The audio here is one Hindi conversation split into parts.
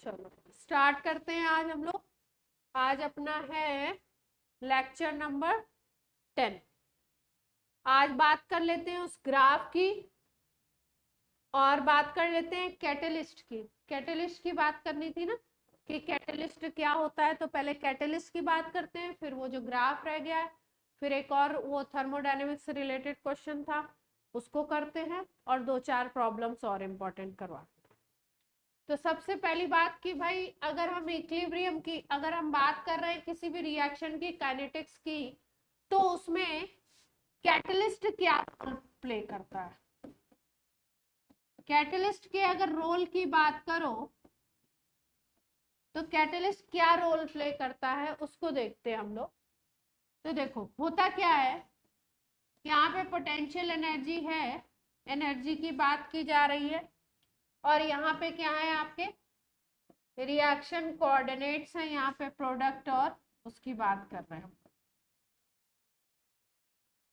चलो स्टार्ट करते हैं। आज हम लोग, आज अपना है लेक्चर नंबर 10। आज बात कर लेते हैं उस ग्राफ की और बात कर लेते हैं कैटलिस्ट की। कैटलिस्ट की बात करनी थी ना कि कैटलिस्ट क्या होता है, तो पहले कैटलिस्ट की बात करते हैं, फिर वो जो ग्राफ रह गया है, फिर एक और वो थर्मोडायनेमिक्स से रिलेटेड क्वेश्चन था उसको करते हैं और 2-4 प्रॉब्लम्स और इम्पोर्टेंट करवाते हैं। तो सबसे पहली बात कि भाई अगर हम इक्विलिब्रियम की, अगर हम बात कर रहे हैं किसी भी रिएक्शन की काइनेटिक्स की, तो उसमें कैटलिस्ट क्या रोल प्ले करता है। कैटलिस्ट के अगर रोल की बात करो तो कैटलिस्ट क्या रोल प्ले करता है उसको देखते हैं हम लोग। तो देखो होता क्या है, यहाँ पे पोटेंशियल एनर्जी है, एनर्जी की बात की जा रही है, और यहाँ पे क्या है आपके रिएक्शन कोऑर्डिनेट्स हैं, यहाँ पे प्रोडक्ट और उसकी बात कर रहे हैं।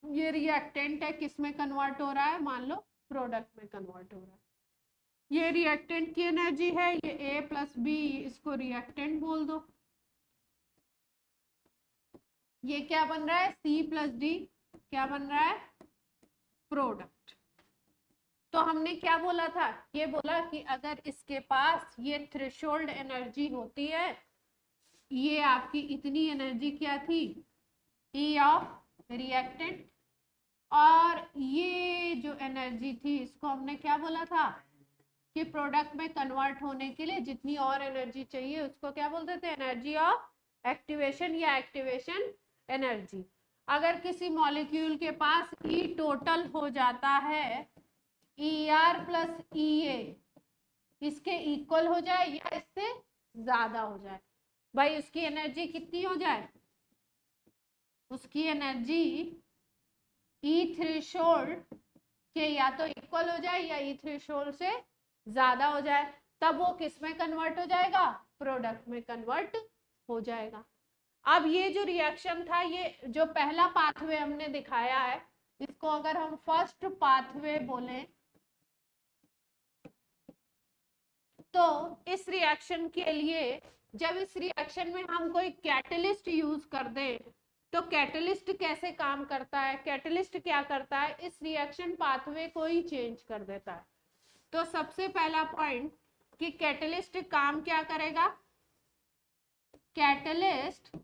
ये रिएक्टेंट है, किस में कन्वर्ट हो रहा है, मान लो प्रोडक्ट में कन्वर्ट हो रहा है। ये रिएक्टेंट की एनर्जी है, ये A प्लस बी, इसको रिएक्टेंट बोल दो। ये क्या बन रहा है, C प्लस डी, क्या बन रहा है, प्रोडक्ट। तो हमने क्या बोला था, ये बोला कि अगर इसके पास ये थ्रेशोल्ड एनर्जी होती है, ये आपकी इतनी एनर्जी क्या थी, E ऑफ रिएक्टेंट, और ये जो एनर्जी थी इसको हमने क्या बोला था कि प्रोडक्ट में कन्वर्ट होने के लिए जितनी और एनर्जी चाहिए उसको क्या बोलते थे, एनर्जी ऑफ एक्टिवेशन या एक्टिवेशन एनर्जी। अगर किसी मॉलिक्यूल के पास E टोटल हो जाता है ER प्लस EA, इसके इक्वल हो जाए या इससे ज्यादा हो जाए, भाई उसकी एनर्जी कितनी हो जाए, उसकी एनर्जी E थ्रेशोल्ड के या तो इक्वल हो जाए या E थ्रेशोल्ड से ज्यादा हो जाए, तब वो किस में कन्वर्ट हो जाएगा, प्रोडक्ट में कन्वर्ट हो जाएगा। अब ये जो रिएक्शन था, ये जो पहला पाथवे हमने दिखाया है, इसको अगर हम फर्स्ट पाथवे बोलें, तो इस रिएक्शन के लिए जब इस रिएक्शन में हम कोई कैटलिस्ट यूज कर दें, तो कैटलिस्ट कैसे काम करता है, कैटलिस्ट क्या करता है, इस रिएक्शन पाथवे को ही चेंज कर देता है। तो सबसे पहला पॉइंट कि कैटलिस्ट काम क्या करेगा, कैटलिस्ट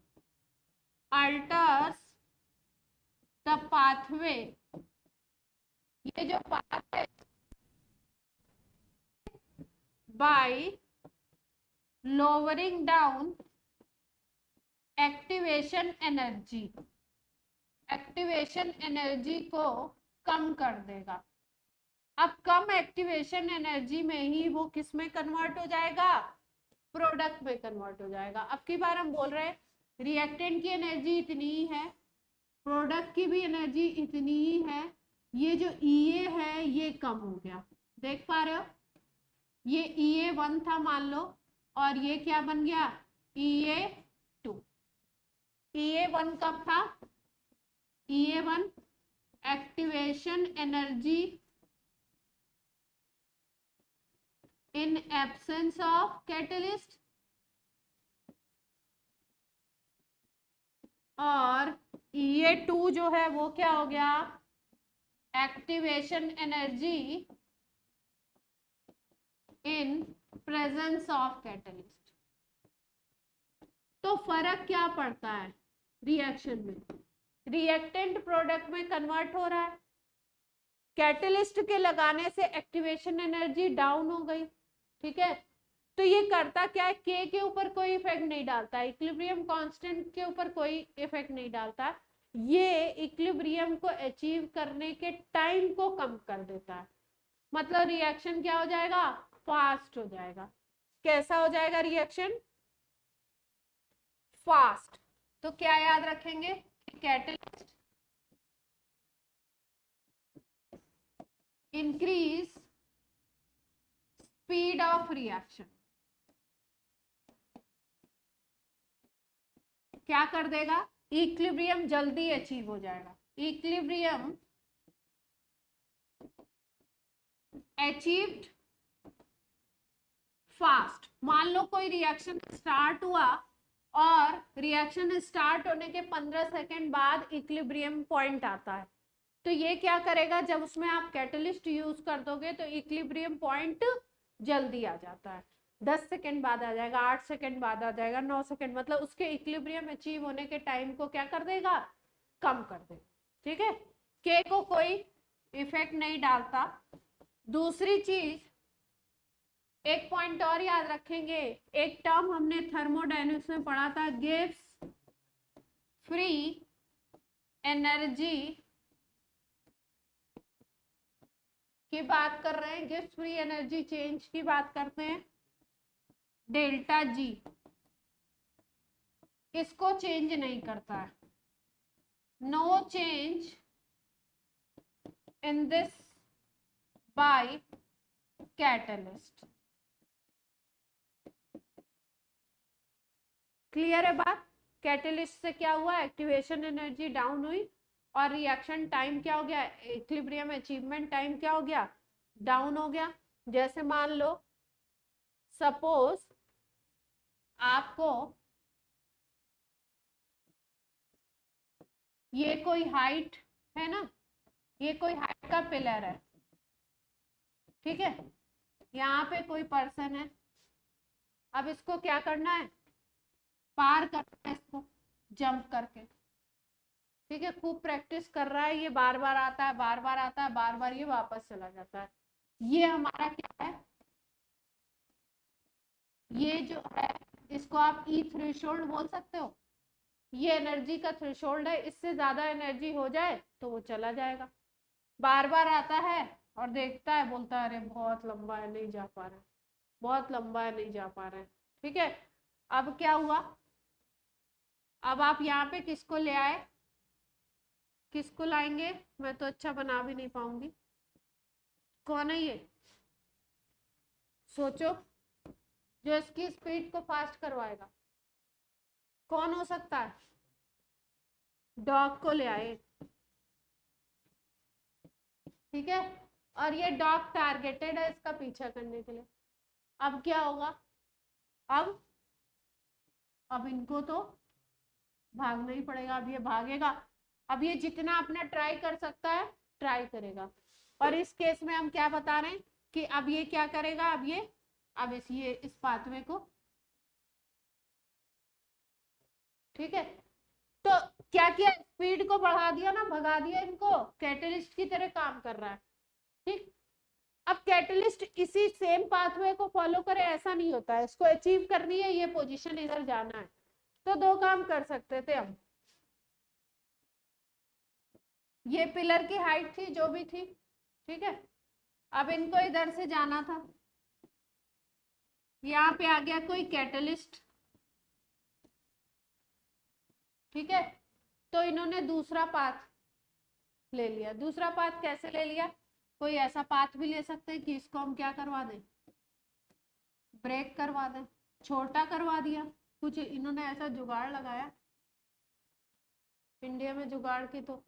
अल्टर्स द पाथवे, ये जो पाथ है bye lowering down activation energy, activation energy को कम कर देगा। अब कम एक्टिवेशन एनर्जी में ही वो किस में कन्वर्ट हो जाएगा, प्रोडक्ट में कन्वर्ट हो जाएगा। अब की बार हम बोल रहे हैं रिएक्टेंट की एनर्जी इतनी ही है, प्रोडक्ट की भी एनर्जी इतनी ही है, ये जो EA है ये कम हो गया, देख पा रहे हो, ये EA1 था मान लो, और ये क्या बन गया, EA2। EA1 कब था, EA1 activation energy in absence of catalyst, और EA2 जो है वो क्या हो गया, activation energy in presence of catalyst. तो फर्क क्या पड़ता है रिएक्शन में, रिएक्टेंट प्रोडक्ट में कन्वर्ट हो रहा है, कैटलिस्ट के लगाने से एक्टिवेशन एनर्जी डाउन हो गई, ठीक है। तो ये करता क्या है, के के ऊपर कोई इफेक्ट नहीं डालता, इक्विलिब्रियम कांस्टेंट के ऊपर कोई इफेक्ट नहीं डालता, ये इक्विलिब्रियम को अचीव करने के टाइम को कम कर देता है। मतलब रिएक्शन क्या हो जाएगा, फास्ट हो जाएगा। कैसा हो जाएगा रिएक्शन, फास्ट। तो क्या याद रखेंगे, catalyst increase speed of reaction, क्या कर देगा, इक्विलिब्रियम जल्दी अचीव हो जाएगा, इक्विलिब्रियम अचीव्ड फास्ट। मान लो कोई रिएक्शन स्टार्ट हुआ और रिएक्शन स्टार्ट होने के 15 सेकेंड बाद इक्विलिब्रियम पॉइंट आता है, तो ये क्या करेगा, जब उसमें आप कैटलिस्ट यूज कर दोगे तो इक्विलिब्रियम पॉइंट जल्दी आ जाता है, 10 सेकेंड बाद आ जाएगा, 8 सेकेंड बाद आ जाएगा, 9 सेकेंड, मतलब उसके इक्विलिब्रियम अचीव होने के टाइम को क्या कर देगा, कम कर देगा। ठीक है, के को कोई इफेक्ट नहीं डालता। दूसरी चीज, एक पॉइंट और याद रखेंगे, एक टर्म हमने थर्मोडायनेमिक्स में पढ़ा था, गिव्स फ्री एनर्जी की बात कर रहे हैं, गिव्स फ्री एनर्जी चेंज की बात करते हैं, डेल्टा जी, इसको चेंज नहीं करता है, no change in this by catalyst. Clear है बात? कैटलिस्ट से क्या हुआ, एक्टिवेशन एनर्जी डाउन हुई और रिएक्शन टाइम क्या हो गया, इक्विलिब्रियम अचीवमेंट टाइम क्या हो गया, डाउन हो गया। जैसे मान लो सपोज आपको ये कोई हाइट है ना, ये कोई हाइट का पिलर है, ठीक है, यहाँ पे कोई पर्सन है, अब इसको क्या करना है, पार करना है इसको जंप करके। ठीक है, खूब प्रैक्टिस कर रहा है, ये बार बार आता है, बार बार आता है, बार बार ये वापस चला जाता है। ये हमारा क्या है, ये जो है इसको आप ई थ्रेशोल्ड बोल सकते हो। ये एनर्जी का थ्रेशोल्ड है, इससे ज्यादा एनर्जी हो जाए तो वो चला जाएगा। बार बार आता है और देखता है, बोलता है अरे बहुत लंबा है, नहीं जा पा रहे, बहुत लंबा है, नहीं जा पा रहे। ठीक है, अब क्या हुआ, अब आप यहाँ पे किसको ले आए, किसको लाएंगे, मैं तो अच्छा बना भी नहीं पाऊंगी, कौन है ये, सोचो, जो इसकी स्पीड को फास्ट करवाएगा, कौन हो सकता है, डॉग को ले आए। ठीक है, और ये डॉग टारगेटेड है इसका पीछा करने के लिए। अब क्या होगा, अब इनको तो भागना ही पड़ेगा, अब ये भागेगा, अब ये जितना अपना ट्राई कर सकता है ट्राई करेगा। और इस केस में हम क्या बता रहे हैं कि अब ये क्या करेगा, अब ये अब इस पाथवे को, ठीक है, तो क्या किया, स्पीड को बढ़ा दिया ना, भगा दिया इनको, कैटलिस्ट की तरह काम कर रहा है। ठीक, अब कैटलिस्ट इसी सेम पाथवे को फॉलो करे ऐसा नहीं होता है, इसको अचीव करनी है, ये पोजीशन इधर जाना है, तो दो काम कर सकते थे हम, ये पिलर की हाइट थी जो भी थी, ठीक है, अब इनको इधर से जाना था, यहाँ पे आ गया कोई कैटलिस्ट, ठीक है, तो इन्होंने दूसरा पाथ ले लिया। दूसरा पाथ कैसे ले लिया, कोई ऐसा पाथ भी ले सकते हैं कि इसको हम क्या करवा दें, ब्रेक करवा दें, छोटा करवा दिया, कुछ इन्होंने ऐसा जुगाड़ लगाया, इंडिया में जुगाड़ की तो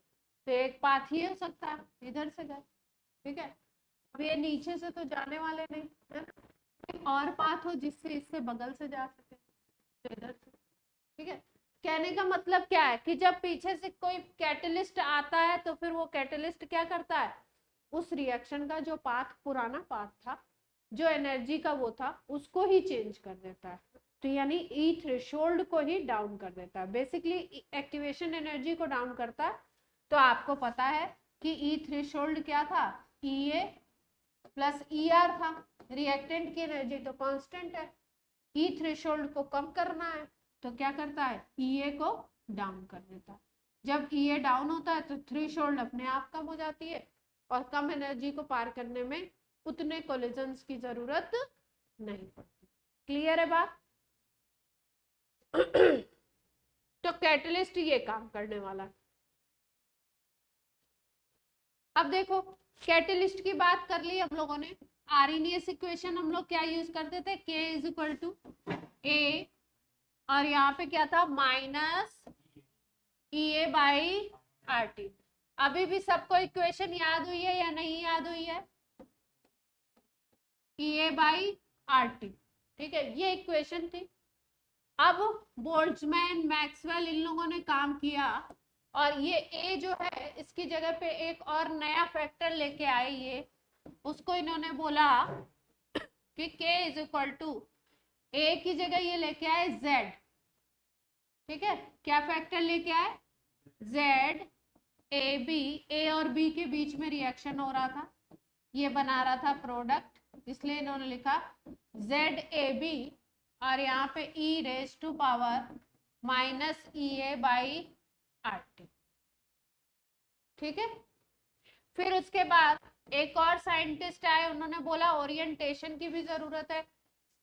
एक पाथ ही हो सकता है, इधर से गए, ठीक है, अब ये नीचे से तो जाने वाले नहीं है ना, और पाथ हो जिससे इससे बगल से जा सके, तो इधर से। ठीक है, कहने का मतलब क्या है कि जब पीछे से कोई कैटलिस्ट आता है तो फिर वो कैटलिस्ट क्या करता है, उस रिएक्शन का जो पाथ, पुराना पाथ था, जो एनर्जी का वो था, उसको ही चेंज कर देता है, तो यानी ई थ्रेशोल्ड को ही डाउन कर देता है, बेसिकली एक्टिवेशन एनर्जी को डाउन करता है। तो आपको पता है कि ई थ्रेशोल्ड क्या था, ई ए प्लस ई आर था, रिएक्टेंट की एनर्जी तो कांस्टेंट है, ई थ्रेशोल्ड को कम करना है तो क्या करता है, ई ए को डाउन कर देता है। जब ई ए डाउन होता है तो थ्रेशोल्ड अपने आप कम हो जाती है और कम एनर्जी को पार करने में उतने कोलिजन्स की जरूरत नहीं पड़ती। क्लियर है बात? तो कैटलिस्ट ये काम करने वाला। अब देखो, कैटलिस्ट की बात कर ली हम लोगों ने, आरएनएस इक्वेशन हम लोग क्या यूज करते थे, K इज इक्वल टू ए, और यहाँ पे क्या था, minus E A by R T. अभी भी सबको इक्वेशन याद हुई है या नहीं याद हुई है, ई ए बाई आर टी, ठीक है, ये इक्वेशन थी। अब बोल्ट्जमैन, मैक्सवेल, इन लोगों ने काम किया और ये ए जो है इसकी जगह पे एक और नया फैक्टर लेके आए। ये उसको इन्होंने बोला कि k इज इक्वल टू ए की जगह ये लेके आए z। ठीक है, क्या फैक्टर लेके आए? z ए बी, ए और बी के बीच में रिएक्शन हो रहा था, ये बना रहा था प्रोडक्ट, इसलिए इन्होंने लिखा जेड ए बी और यहाँ पे E raise to power minus E A by R T. ठीक है, फिर उसके बाद एक और साइंटिस्ट आए, उन्होंने बोला ओरिएंटेशन की भी जरूरत है,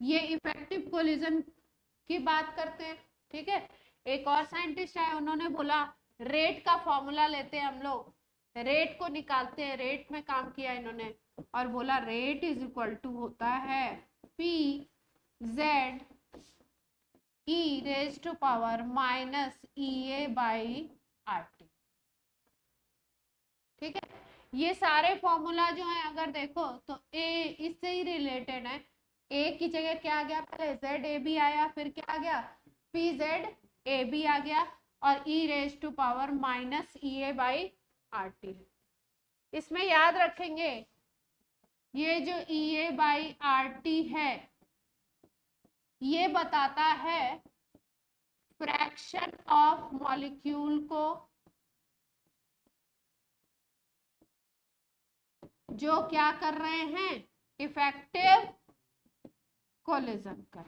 ये इफेक्टिव कोलिजन की बात करते हैं। ठीक है, एक और साइंटिस्ट आए, उन्होंने बोला रेट का फॉर्मूला लेते हैं हम लोग, रेट को निकालते हैं, रेट में काम किया इन्होंने और बोला रेट इज इक्वल टू होता है P Z E raise to power minus E A by R T. ठीक है, ये सारे फॉर्मूला जो है अगर देखो तो ए इससे ही रिलेटेड है। ए की जगह क्या आ गया? पहले जेड ए बी आया, फिर क्या आ गया? पी जेड ए बी आ गया और E raise to power minus E A by R T. इसमें याद रखेंगे ये जो E A by R T है ये बताता है फ्रैक्शन ऑफ मॉलिक्यूल को जो क्या कर रहे हैं? इफेक्टिव कोलिजन कर।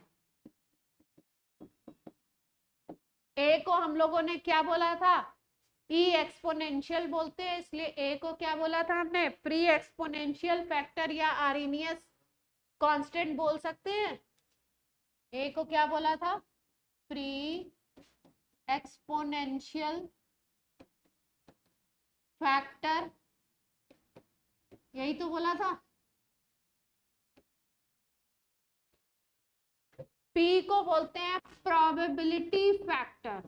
ए को हम लोगों ने क्या बोला था? ई एक्सपोनेंशियल बोलते हैं, इसलिए ए को क्या बोला था हमने? प्री एक्सपोनेंशियल फैक्टर या आर्हेनियस कांस्टेंट बोल सकते हैं। ए को क्या बोला था? प्री एक्सपोनेंशियल फैक्टर, यही तो बोला था। पी को बोलते हैं प्रोबेबिलिटी फैक्टर,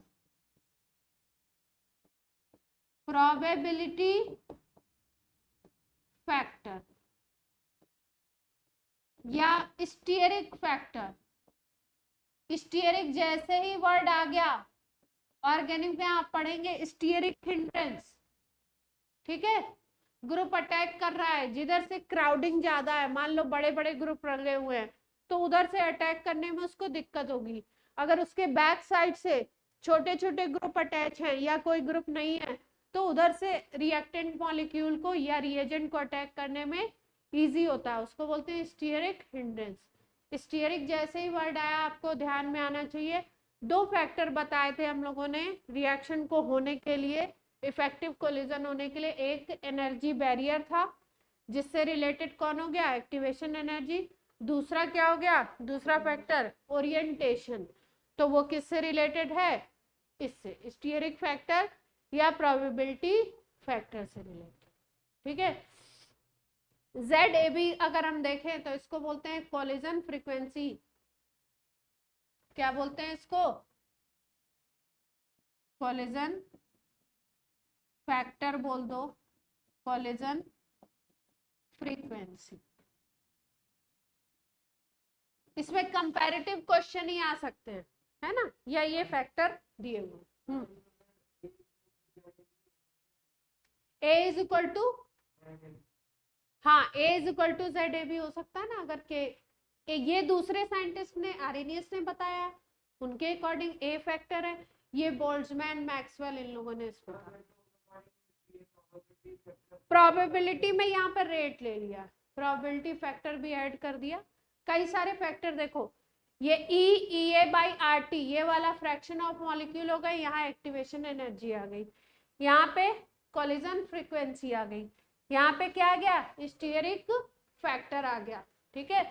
प्रोबेबिलिटी फैक्टर या स्टीयरिक फैक्टर। स्टीयरिक जैसे ही वर्ड आ गया ऑर्गेनिक में आप पढ़ेंगे स्टीयरिक हिंड्रेंस। ठीक है, ग्रुप अटैक कर रहा है, जिधर से क्राउडिंग ज्यादा है, मान लो बड़े बड़े ग्रुप लगे हुए हैं तो उधर से अटैक करने में उसको दिक्कत होगी। अगर उसके बैक साइड से छोटे छोटे ग्रुप अटैच हैं या कोई ग्रुप नहीं है तो उधर से रिएक्टेंट मॉलिक्यूल को या रिएजेंट को अटैक करने में इजी होता है, उसको बोलते हैं स्टीयरिक हिंड्रेंस। स्टीयरिक जैसे ही वर्ड आया आपको ध्यान में आना चाहिए। दो फैक्टर बताए थे हम लोगों ने रिएक्शन को होने के लिए, इफेक्टिव कोलिजन होने के लिए। एक एनर्जी बैरियर था जिससे रिलेटेड कौन हो गया? Activation energy. दूसरा क्या हो गया? दूसरा फैक्टर ओरिएंटेशन, तो वो किससे रिलेटेड है? इससे, स्टीयरिक फैक्टर या प्रोबेबिलिटी फैक्टर से रिलेटेड। ठीक है, जेड ए बी अगर हम देखें तो इसको बोलते हैं कोलिजन फ्रीक्वेंसी। क्या बोलते हैं इसको? कोलिजन फैक्टर बोल दो, कोलिजन फ्रीक्वेंसी। इसमें कंपैरेटिव क्वेश्चन ही आ सकते हैं, है ना, या ये फैक्टर दिए हुए। ए इज इक्वल टू, हाँ A is equal to Z A भी हो सकता है ना, अगर के ये दूसरे साइंटिस्ट ने आर्हेनियस ने बताया, उनके अकॉर्डिंग ए फैक्टर है, ये बोल्ट्जमैन मैक्सवेल इन लोगों ने इसको प्रोबेबिलिटी में यहाँ पर रेट ले लिया, प्रोबेबिलिटी फैक्टर भी ऐड कर दिया। कई सारे फैक्टर देखो, ये ई ए बाई आर टी, ये वाला फ्रैक्शन ऑफ मॉलिक्यूल हो गई, यहाँ एक्टिवेशन एनर्जी आ गई, यहाँ पे कोलिजन फ्रीक्वेंसी आ गई, यहाँ पे क्या आ गया? स्टीयरिक फैक्टर आ गया। ठीक है,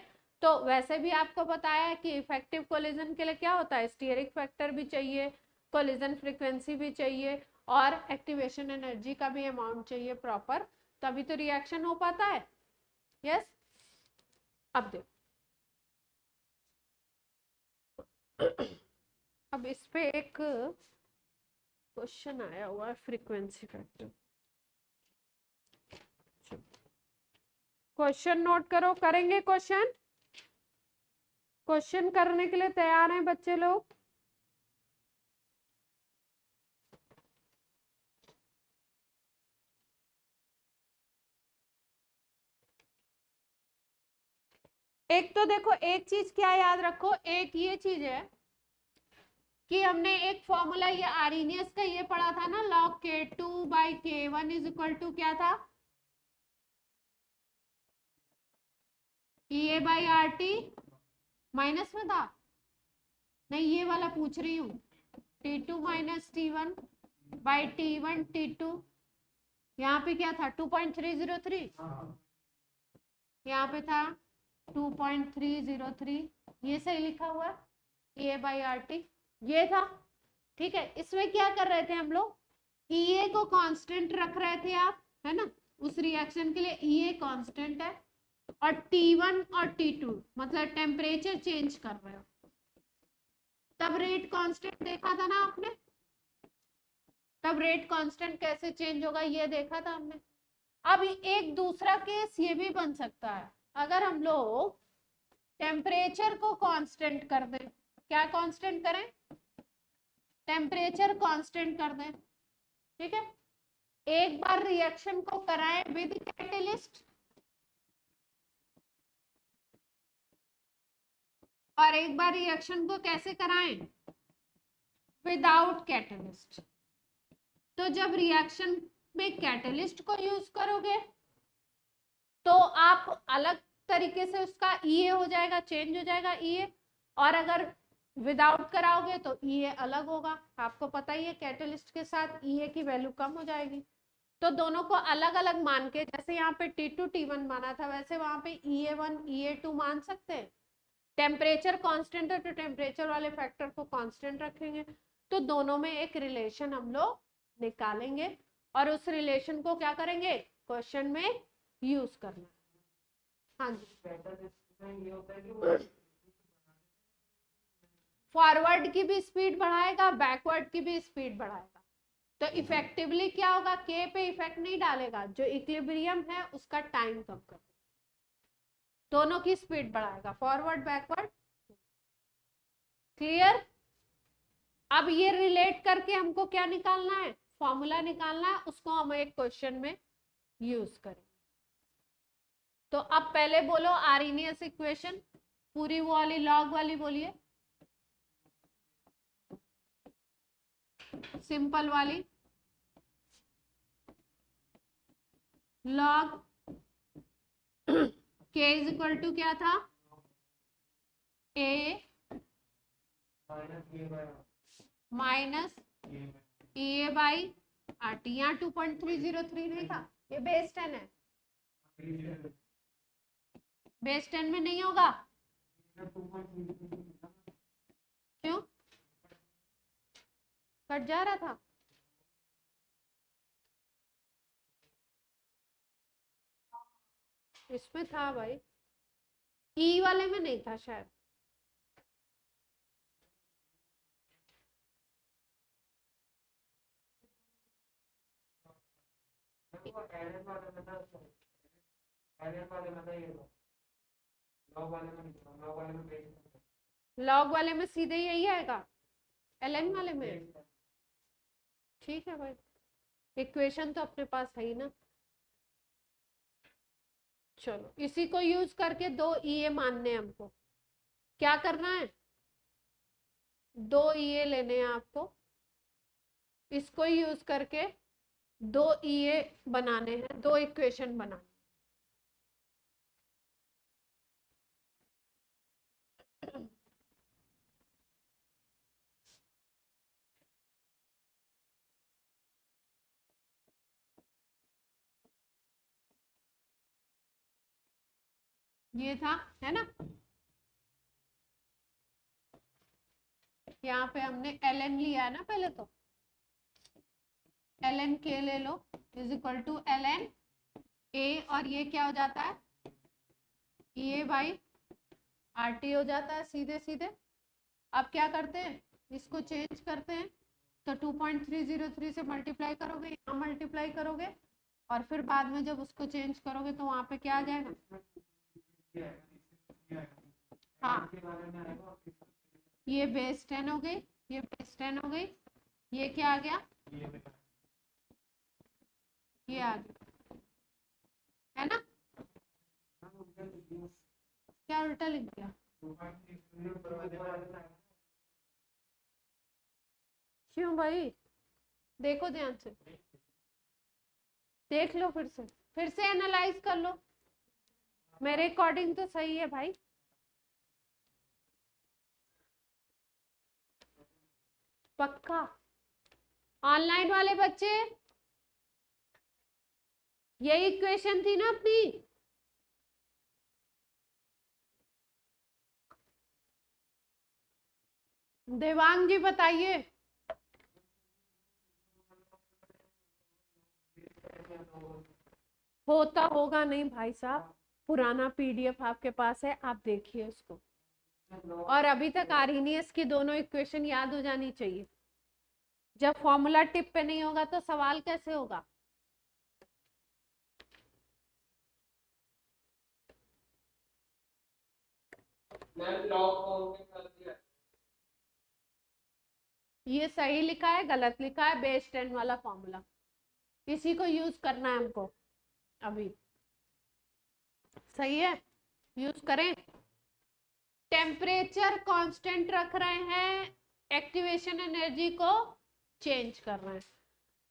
तो वैसे भी आपको बताया कि इफेक्टिव कोलिजन के लिए क्या होता है? स्टीयरिक फैक्टर भी चाहिए, कोलिजन फ्रीक्वेंसी भी चाहिए और एक्टिवेशन एनर्जी का भी अमाउंट चाहिए प्रॉपर, तभी तो रिएक्शन हो पाता है। यस, अब देखो अब इस पे एक क्वेश्चन आया हुआ है फ्रीक्वेंसी फैक्टर। क्वेश्चन नोट करो, करेंगे क्वेश्चन। क्वेश्चन करने के लिए तैयार हैं बच्चे लोग? एक तो देखो, एक चीज क्या याद रखो, एक ये चीज है कि हमने एक फॉर्मूला ये आर्हेनियस का ये पढ़ा था ना, log k2/k1 is equal to क्या था, EA/RT माइनस में था, नहीं ये वाला पूछ रही हूँ, T2 माइनस T1/T1 यहाँ पे क्या था 2.303, यहाँ पे था 2.303, ये सही लिखा हुआ है, EA/RT ये था। ठीक है, इसमें क्या कर रहे थे हम लोग, EA को कांस्टेंट रख रहे थे आप, है ना, उस रिएक्शन के लिए EA कांस्टेंट है, और T1 और T2 मतलब टेम्परेचर चेंज कर रहे हो, तब रेट कांस्टेंट देखा था ना आपने, तब रेट कांस्टेंट कैसे चेंज होगा ये देखा था हमने। अब एक दूसरा केस ये भी बन सकता है, अगर हम लोग टेम्परेचर को कांस्टेंट कर दें, क्या कांस्टेंट करें, टेम्परेचर कांस्टेंट कर दें, ठीक है, एक बार रिएक्शन को कराएं विद कैटेलिस्ट और एक बार रिएक्शन को कैसे कराएं, विदाउट कैटेलिस्ट। तो जब रिएक्शन में कैटेलिस्ट को यूज करोगे तो आप अलग तरीके से उसका EA हो जाएगा, चेंज हो जाएगा EA, और अगर विदाउट कराओगे तो EA अलग होगा। आपको पता ही है कैटेलिस्ट के साथ EA की वैल्यू कम हो जाएगी। तो दोनों को अलग अलग मान के, जैसे यहाँ पे T2 T1 माना था, वैसे वहां पे EA1 EA2 मान सकते हैं। टेम्परेचर कांस्टेंट है तो टेम्परेचर वाले फैक्टर को कांस्टेंट रखेंगे, तो दोनों में एक रिलेशन हम लोग निकालेंगे और उस रिलेशन को क्या करेंगे, क्वेश्चन में यूज करना। हाँ जी, फॉरवर्ड की भी स्पीड बढ़ाएगा, बैकवर्ड की भी स्पीड बढ़ाएगा, तो इफेक्टिवली क्या होगा, के पे इफेक्ट नहीं डालेगा, जो इक्विलिब्रियम है उसका टाइम कम कर, दोनों की स्पीड बढ़ाएगा, फॉरवर्ड बैकवर्ड। क्लियर? अब ये रिलेट करके हमको क्या निकालना है, फॉर्मूला निकालना है, उसको हम एक क्वेश्चन में यूज करेंगे। तो अब पहले बोलो आर्हेनियस इक्वेशन, पूरी वो वाली लॉग वाली बोलिए, सिंपल वाली, log k is equal to क्या था, A माइनस EA/RT, यहाँ 2.303 नहीं था, ये बेस 10 है, बेस 10 में नहीं होगा, क्यों कट जा रहा था, इसमें था भाई, ई वाले में नहीं था शायद, लॉग वाले में सीधे यही आएगा, LN वाले में, ठीक है भाई, इक्वेशन तो अपने पास है ही ना। चलो इसी को यूज करके 2 EA मानने हैं हमको, क्या करना है, 2 EA लेने हैं आपको, इसको यूज करके 2 EA बनाने हैं, 2 इक्वेशन बनाने। ये था, है ना, यहाँ पे हमने LN लिया है ना पहले, तो LN K ले लो is equal to LN A, और ये क्या हो जाता है, EA/RT हो जाता है सीधे सीधे। अब क्या करते हैं, इसको चेंज करते हैं, तो 2.303 से मल्टीप्लाई करोगे, यहाँ मल्टीप्लाई करोगे, और फिर बाद में जब उसको चेंज करोगे तो वहां पे क्या आ जाएगा, हाँ, ये बेस 10 हो गई, ये बेस 10 हो गई, ये क्या आ गया, ये आ गया, है ना? क्या उल्टा लिख दिया? क्यों भाई? देखो ध्यान से, देख लो, फिर से एनालाइज कर लो। मेरे अकॉर्डिंग तो सही है भाई। पक्का? ऑनलाइन वाले बच्चे, यही इक्वेशन थी ना अपनी? देवांग जी बताइए। होता होगा नहीं भाई साहब, पुराना पीडीएफ आपके पास है, आप देखिए उसको। और अभी तक आ रही नहीं है, इसकी दोनों इक्वेशन याद हो जानी चाहिए। जब फॉर्मूला टिप पे नहीं होगा तो सवाल कैसे होगा? ये सही लिखा है गलत लिखा है? बेस 10 वाला फॉर्मूला इसी को यूज करना है हमको अभी। सही है, यूज करें। टेम्परेचर कांस्टेंट रख रहे हैं, एक्टिवेशन एनर्जी को चेंज कर रहे हैं,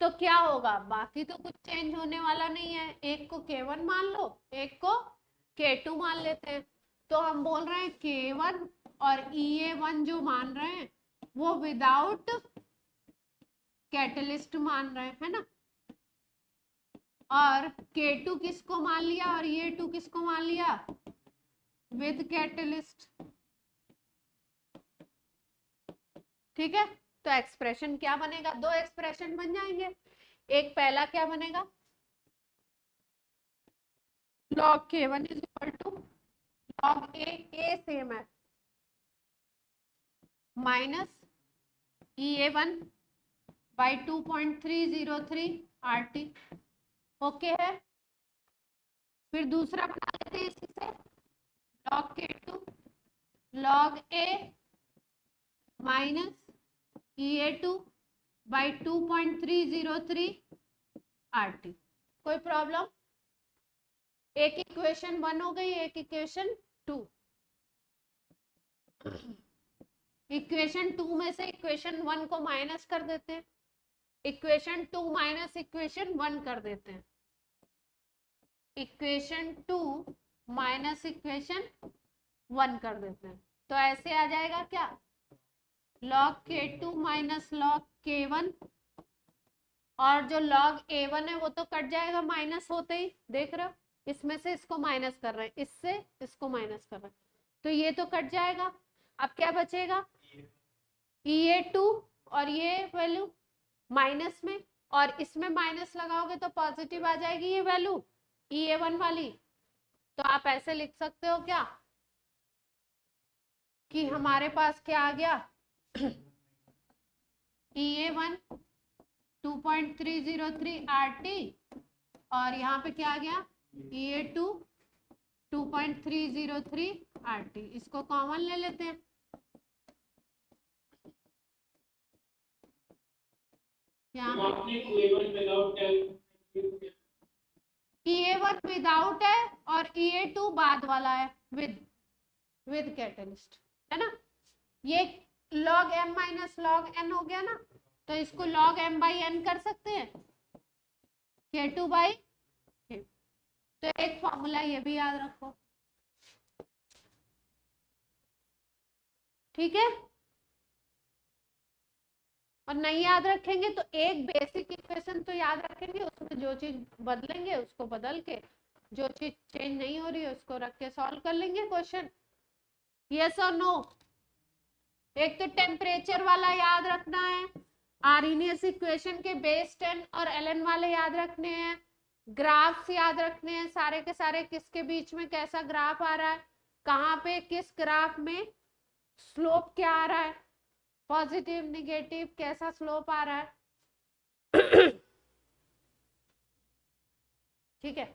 तो क्या होगा? बाकी तो कुछ चेंज होने वाला नहीं है। एक को K1 मान लो, एक को K2 मान लेते हैं। तो हम बोल रहे हैं K1 और EA1 जो मान रहे हैं वो विदाउट कैटलिस्ट मान रहे हैं, है ना? और K2 किसको मान लिया और EA2 किसको मान लिया? With catalyst. ठीक है, तो एक्सप्रेशन क्या बनेगा? दो एक्सप्रेशन बन जाएंगे। एक पहला क्या बनेगा? log K1 is equal to log A same है, minus EA1 by 2.303 RT। Okay है। फिर दूसरा बना लेते हैं इसी से, log K2 log A minus EA2 by 2.303 RT। कोई प्रॉब्लम? एक इक्वेशन 1 हो गई, एक इक्वेशन 2। इक्वेशन 2 में से इक्वेशन 1 को माइनस कर देते हैं, इक्वेशन 2 माइनस इक्वेशन 1 कर देते हैं। इक्वेशन 2 माइनस इक्वेशन 1 कर देते हैं, तो ऐसे आ जाएगा क्या? log K2 minus log K1, और जो log A1 है वो तो कट जाएगा माइनस होते ही, देख रहे हो? इसमें से इसको माइनस कर रहे हैं, इससे इसको माइनस कर रहे हैं, तो ये तो कट जाएगा। अब क्या बचेगा? EA2 और ये वैल्यू माइनस में, और इसमें माइनस लगाओगे तो पॉजिटिव आ जाएगी ये वैल्यू EA1 वाली। तो आप ऐसे लिख सकते हो क्या कि हमारे पास क्या आ गया? EA1 2.303 RT, और यहाँ पे क्या आ गया? EA2 2.303 RT। इसको कॉमन ले लेते हैं। यहाँ EA1 विदाउट है और EA2 बाद वाला है विद कैटलिस्ट, है ना? ये log m minus log n हो गया ना, तो इसको log m बाई n कर सकते हैं, K2 बाई K। तो एक फॉर्मूला ये भी याद रखो, ठीक है? और नहीं याद रखेंगे तो एक बेसिक इक्वेशन तो याद रखेंगे, उसमें जो चीज बदलेंगे उसको बदल के, जो चीज चेंज नहीं हो रही है उसको रख के सॉल्व कर लेंगे क्वेश्चन। यस और नो? एक तो टेम्परेचर वाला याद रखना है, आर्हेनियस इक्वेशन के बेस 10 और ln वाले याद रखने हैं, ग्राफ्स याद रखने हैं सारे के सारे, किसके बीच में कैसा ग्राफ आ रहा है, कहाँ पे किस ग्राफ में स्लोप क्या आ रहा है, पॉजिटिव निगेटिव कैसा स्लोप आ रहा है। ठीक है,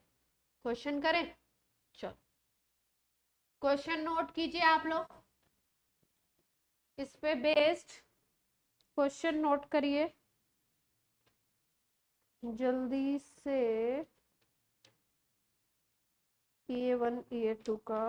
क्वेश्चन करें? चलो, क्वेश्चन नोट कीजिए आप लोग, इस पे बेस्ड क्वेश्चन नोट करिए जल्दी से। EA1 EA2 का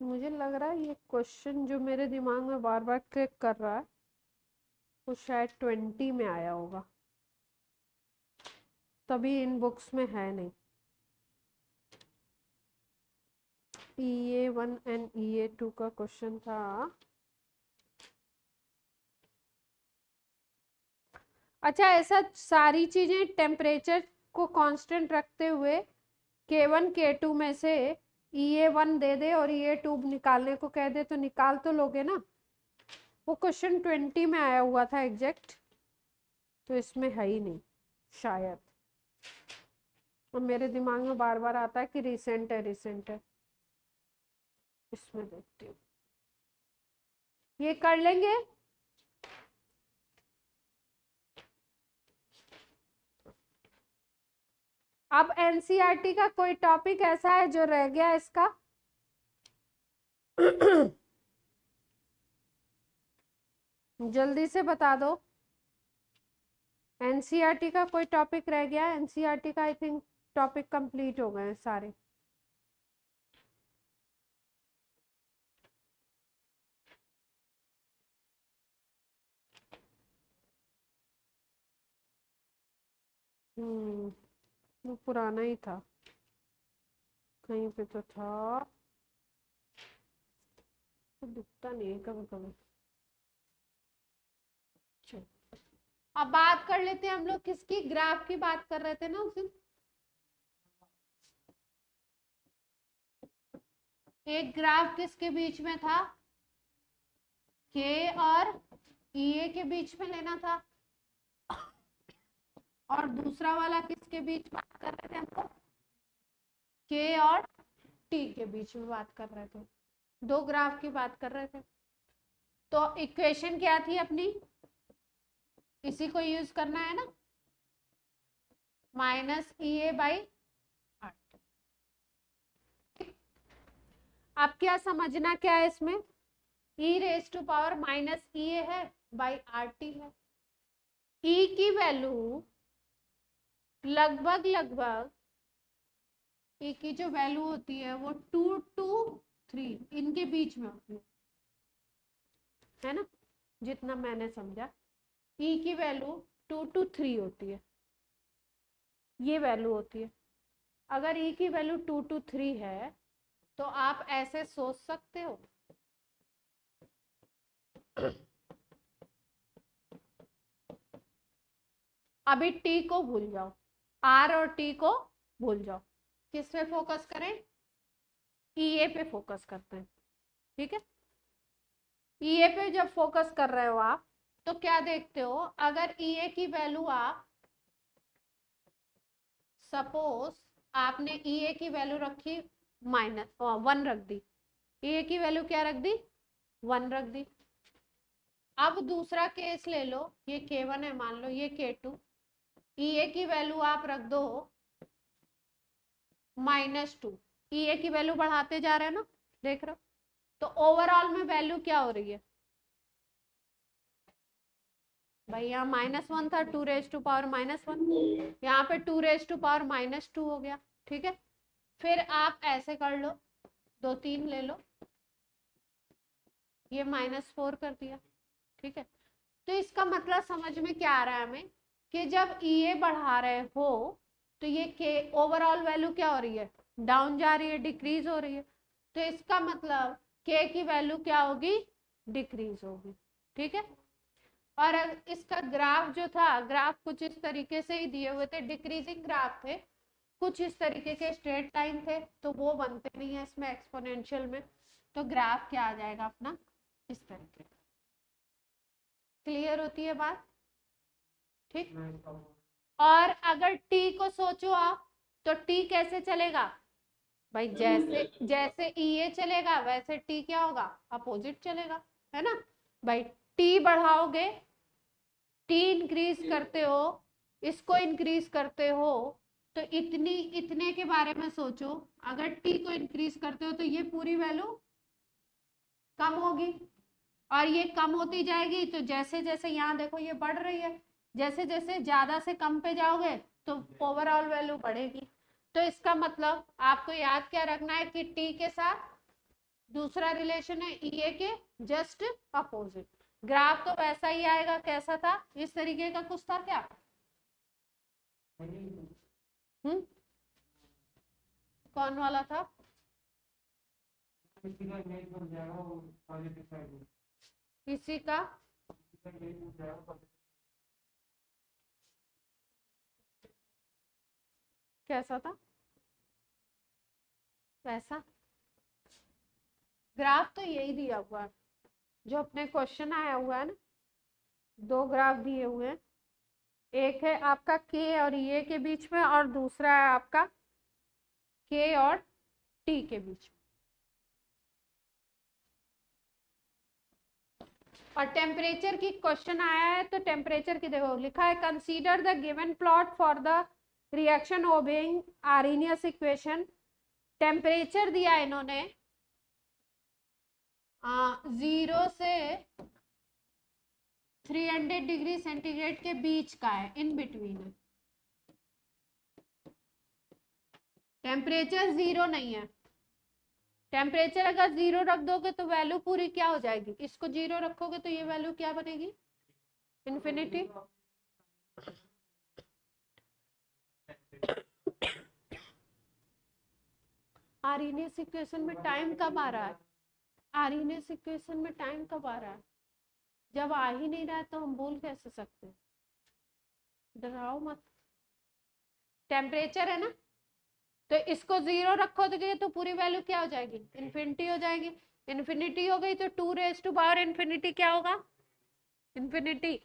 मुझे लग रहा है ये क्वेश्चन जो मेरे दिमाग में बार बार क्लिक कर रहा है वो शायद 20 में आया होगा, तभी इन बुक्स में है नहीं। EA1 एंड EA2 का क्वेश्चन था। अच्छा, ऐसा सारी चीजें टेम्परेचर को कांस्टेंट रखते हुए K1 K2 में से EA1 दे दे और EA2 निकालने को कह दे तो निकाल तो लोगे ना। वो क्वेश्चन 20 में आया हुआ था एग्जैक्ट, तो इसमें है ही नहीं शायद। और मेरे दिमाग में बार बार आता है कि रिसेंट है रिसेंट है। इसमें देखती हूँ, ये कर लेंगे। अब एनसीईआरटी का कोई टॉपिक ऐसा है जो रह गया इसका? जल्दी से बता दो। एनसीईआरटी का कोई टॉपिक रह गया? एनसीईआरटी का आई थिंक टॉपिक कंप्लीट हो गए सारे। वो पुराना ही था, कहीं पे तो था, तो दिखता नहीं है कभी कभी। अब बात कर लेते हैं हम लोग किसकी, ग्राफ की बात कर रहे थे ना उस दिन। एक ग्राफ किसके बीच में था? के और EA के बीच में लेना था, और दूसरा वाला किसके बीच बात कर रहे थे हमको? के और टी के बीच में बात कर रहे थे, दो ग्राफ की बात कर रहे थे। तो इक्वेशन क्या थी अपनी? इसी को यूज करना है ना, -EA/RT। अब क्या समझना क्या है इसमें? e⁻−EA है बाई RT है। E की वैल्यू लगभग E की जो वैल्यू होती है वो 2 to 3 इनके बीच में होती है ना, जितना मैंने समझा। E की वैल्यू 2 to 3 होती है, ये वैल्यू होती है। अगर E की वैल्यू 2 to 3 है तो आप ऐसे सोच सकते हो, अभी T को भूल जाओ, R और T को भूल जाओ, किस पे फोकस करें? EA पे फोकस करते हैं, ठीक है। EA पे जब फोकस कर रहे हो आप तो क्या देखते हो? अगर EA की वैल्यू आप सपोज आपने EA की वैल्यू रखी -1 रख दी, EA की वैल्यू क्या रख दी? 1 रख दी। अब दूसरा केस ले लो, ये K1 है मान लो, ये K2, EA की वैल्यू आप रख दो -2, EA की वैल्यू बढ़ाते जा रहे हैं ना, देख रहे हो? तो ओवरऑल में वैल्यू क्या हो रही है भाई? यहाँ -1 था, 2⁻⁻1, यहाँ पे 2⁻2 हो गया, ठीक है। फिर आप ऐसे कर लो, 2 3 ले लो, ये -4 कर दिया, ठीक है। तो इसका मतलब समझ में क्या आ रहा है हमें कि जब EA बढ़ा रहे हो तो ये के ओवरऑल वैल्यू क्या हो रही है? डाउन जा रही है, डिक्रीज हो रही है। तो इसका मतलब के की वैल्यू क्या होगी? डिक्रीज होगी, ठीक है। और इसका ग्राफ जो था, ग्राफ कुछ इस तरीके से ही दिए हुए थे, डिक्रीजिंग ग्राफ थे, कुछ इस तरीके के स्ट्रेट लाइन थे, तो वो बनते नहीं है इसमें एक्सपोनेंशियल में। तो ग्राफ क्या आ जाएगा अपना इस तरीके का। क्लियर होती है बात? ठीक। और अगर टी को सोचो आप, तो टी कैसे चलेगा भाई? जैसे जैसे ई चलेगा वैसे टी क्या होगा? अपोजिट चलेगा, है ना भाई? टी बढ़ाओगे, टी इंक्रीज करते हो, इसको इंक्रीज करते हो, तो इतने के बारे में सोचो। अगर टी को इंक्रीज करते हो तो ये पूरी वैल्यू कम होगी, और ये कम होती जाएगी। तो जैसे जैसे यहाँ देखो ये बढ़ रही है, जैसे जैसे ज्यादा से कम पे जाओगे तो ओवरऑल वैल्यू बढ़ेगी। तो इसका मतलब आपको याद क्या रखना है कि टी के साथ दूसरा रिलेशन है ई के जस्ट अपोजिट। ग्राफ तो वैसा ही आएगा, कैसा था? इस तरीके का कुछ था क्या? कौन वाला था? किसी का कैसा था? वैसा ग्राफ तो यही दिया हुआ है जो अपने क्वेश्चन आया हुआ है ना। दो ग्राफ दिए हुए हैं, एक है आपका के और ये के बीच में, और दूसरा है आपका के और टी के बीच में। और टेम्परेचर की क्वेश्चन आया है, तो टेम्परेचर की देखो लिखा है consider the given plot for the reaction obeying Arrhenius equation. Temperature दिया इन्होंने 0 से 300 डिग्री सेंटीग्रेड के बीच का है, इन बिटवीन है। टेम्परेचर 0 नहीं है। टेम्परेचर अगर 0 रख दोगे तो वैल्यू पूरी क्या हो जाएगी? इसको 0 रखोगे तो ये वैल्यू क्या बनेगी? इन्फिनिटी। आर्हेनियस इक्वेशन में टाइम कब आ रहा है? आर्हेनियस इक्वेशन में टाइम कब आ रहा है? जब आ ही नहीं रहा है तो हम बोल कैसे सकते हैं? डराओ मत। टेम्परेचर है ना, तो इसको 0 रखोगे तो पूरी वैल्यू क्या हो जाएगी? इन्फिनिटी हो जाएगी। इन्फिनिटी हो गई तो 2 इन्फिनिटी क्या होगा? इन्फिनिटी।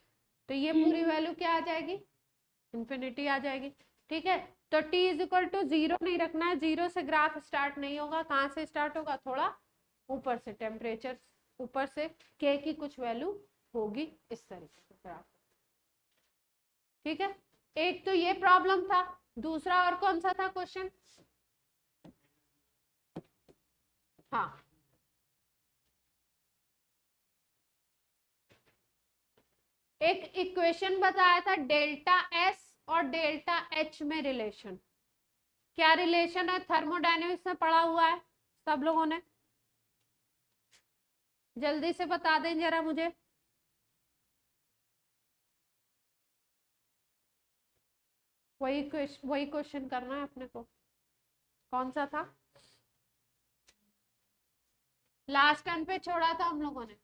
तो ये पूरी वैल्यू क्या आ जाएगी? इन्फिनिटी आ जाएगी। ठीक है, तो t इज इक्वल टू 0 नहीं रखना है। 0 से ग्राफ स्टार्ट नहीं होगा। कहाँ से स्टार्ट होगा? थोड़ा ऊपर से, टेम्परेचर ऊपर से k की कुछ वैल्यू होगी इस तरीके से ग्राफ। ठीक है, एक तो ये प्रॉब्लम था। दूसरा और कौन सा था क्वेश्चन? हाँ, एक इक्वेशन बताया था डेल्टा एस और डेल्टा एच में रिलेशन। क्या रिलेशन है? थर्मोडायनेमिक्स में पढ़ा हुआ है सब लोगों ने। जल्दी से बता दें जरा मुझे। वही क्वेश्चन करना है अपने को। कौन सा था? लास्ट टाइम पे छोड़ा था हम लोगों ने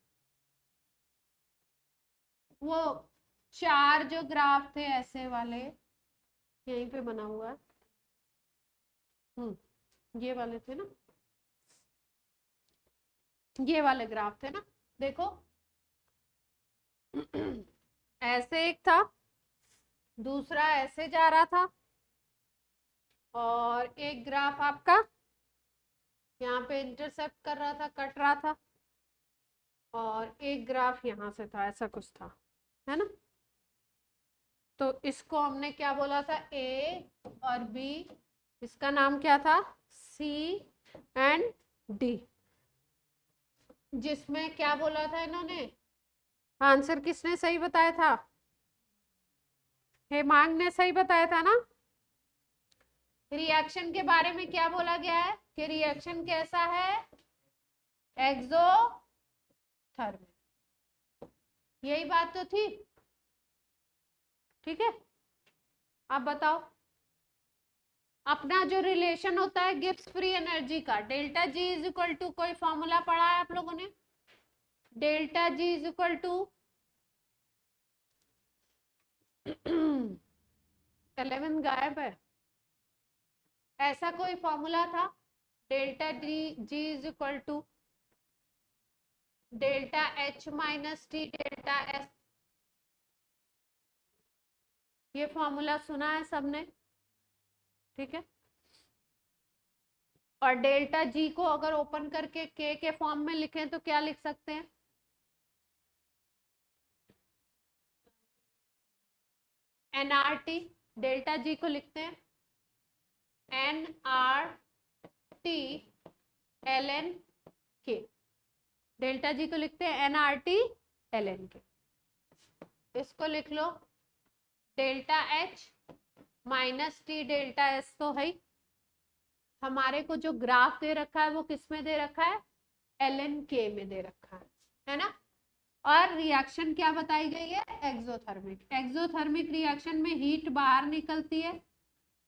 वो 4 जो ग्राफ थे ऐसे वाले, यहीं पे बना हुआ है। ये वाले थे ना, ये वाले ग्राफ थे ना, देखो। ऐसे एक था, दूसरा ऐसे जा रहा था, और एक ग्राफ आपका यहाँ पे इंटरसेप्ट कर रहा था, कट रहा था, और एक ग्राफ यहाँ से था, ऐसा कुछ था, है ना। तो इसको हमने क्या बोला था? ए और बी, इसका नाम क्या था? सी एंड डी। जिसमें क्या बोला था इन्होंने? आंसर किसने सही बताया था? हेमांग ने सही बताया था ना। रिएक्शन के बारे में क्या बोला गया है कि रिएक्शन कैसा है? एक्सोथर्मिक। यही बात तो थी। ठीक है, अब बताओ। अपना जो रिलेशन होता है गिब्स फ्री एनर्जी का, delta G is equal to, कोई फॉर्मूला पढ़ा है आप लोगों ने? Delta G is equal to 11 गायब है। ऐसा कोई फॉर्मूला था? Delta G is equal to delta H minus T delta S, ये फॉर्मूला सुना है सबने, ठीक है। और डेल्टा जी को अगर ओपन करके के फॉर्म में लिखें तो क्या लिख सकते हैं? एनआरटी, डेल्टा जी को लिखते हैं N R T L N K, delta G को लिखते हैं N R T L N K. इसको लिख लो delta H minus T delta S, तो है हमारे को जो ग्राफ दे रखा है वो किस में दे रखा है? एल एन के में दे रखा है ना। और रिएक्शन क्या बताई गई है? एक्सोथर्मिक। एक्सोथर्मिक रिएक्शन में हीट बाहर निकलती है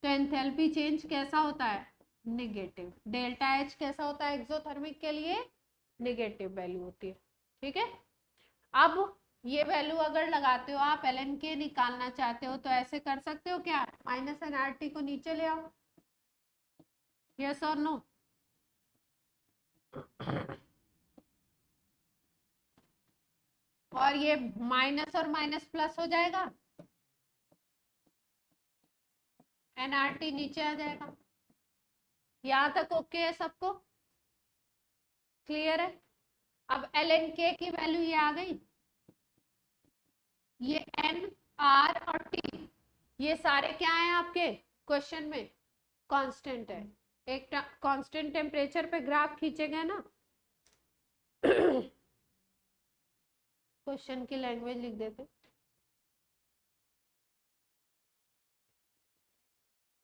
तो एंथैल्पी चेंज कैसा होता है? नेगेटिव। डेल्टा एच कैसा होता है एक्सोथर्मिक के लिए? नेगेटिव वैल्यू होती है, ठीक है। अब ये वैल्यू अगर लगाते हो आप, एल एन के निकालना चाहते हो तो ऐसे कर सकते हो क्या? माइनस एन आर टी को नीचे ले आओ, यस और नो? और ये माइनस और माइनस प्लस हो जाएगा, एनआरटी नीचे आ जाएगा। यहां तक ओके है सबको? क्लियर है? अब एल एन के की वैल्यू ये आ गई, ये एन आर और टी ये सारे क्या है आपके क्वेश्चन में? कांस्टेंट है। एक कांस्टेंट टेम्परेचर पे ग्राफ खींचे गए ना। क्वेश्चन की लैंग्वेज लिख देते,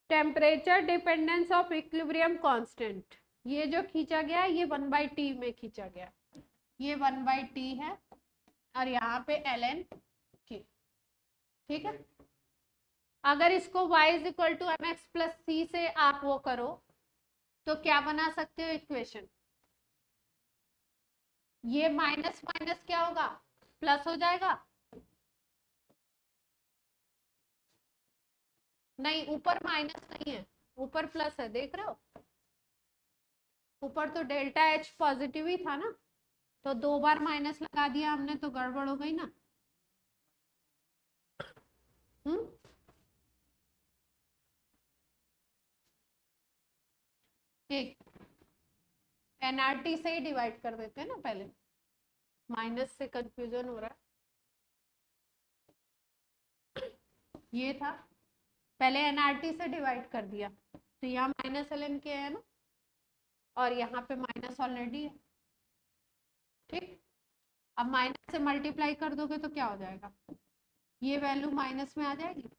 temperature dependence of equilibrium constant, ये जो खींचा गया है ये 1/t में खींचा गया, ये 1/t है और यहाँ पे एल एन की, ठीक है। अगर इसको y is equal to M X plus C से आप वो करो तो क्या बना सकते हो इक्वेशन? ये माइनस माइनस क्या होगा? प्लस हो जाएगा। नहीं, ऊपर माइनस नहीं है, ऊपर प्लस है, देख रहे हो? ऊपर तो डेल्टा एच पॉजिटिव ही था ना, तो 2 बार माइनस लगा दिया हमने तो गड़बड़ हो गई ना। ठीक, एनआरटी से ही डिवाइड कर देते हैं ना, पहले माइनस से कंफ्यूजन हो रहा है। ये था, पहले एनआरटी से डिवाइड कर दिया तो यहाँ माइनस एल एन के है ना, और यहाँ पे माइनस ऑलरेडी है, ठीक। अब माइनस से मल्टीप्लाई कर दोगे तो क्या हो जाएगा? ये वैल्यू माइनस में आ जाएगी,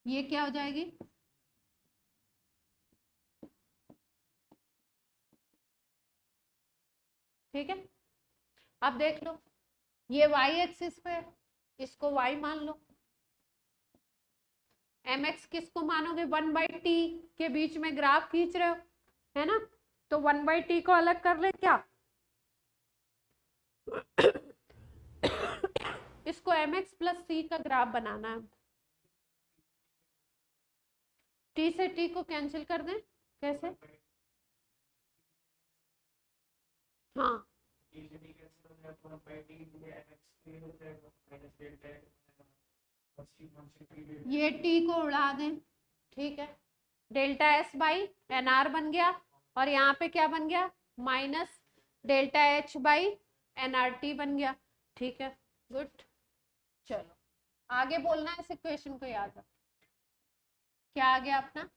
ये क्या हो जाएगी? ठीक है। अब देख लो, ये y एक्सिस पे है, इसको y मान लो, mx किसको मानोगे? 1/t के बीच में ग्राफ खींच रहे हो, है ना, तो 1/t को अलग कर ले क्या? इसको mx प्लस c का ग्राफ बनाना है, t से t को कैंसिल कर दें, कैसे? हाँ, ये t को उड़ा दें, ठीक है। Delta S by N R बन गया और यहाँ पे क्या बन गया? Minus delta H by N R T बन गया, ठीक है, गुड। चलो आगे बोलना है, इस इक्वेशन को याद रखो। क्या आ गया अपना?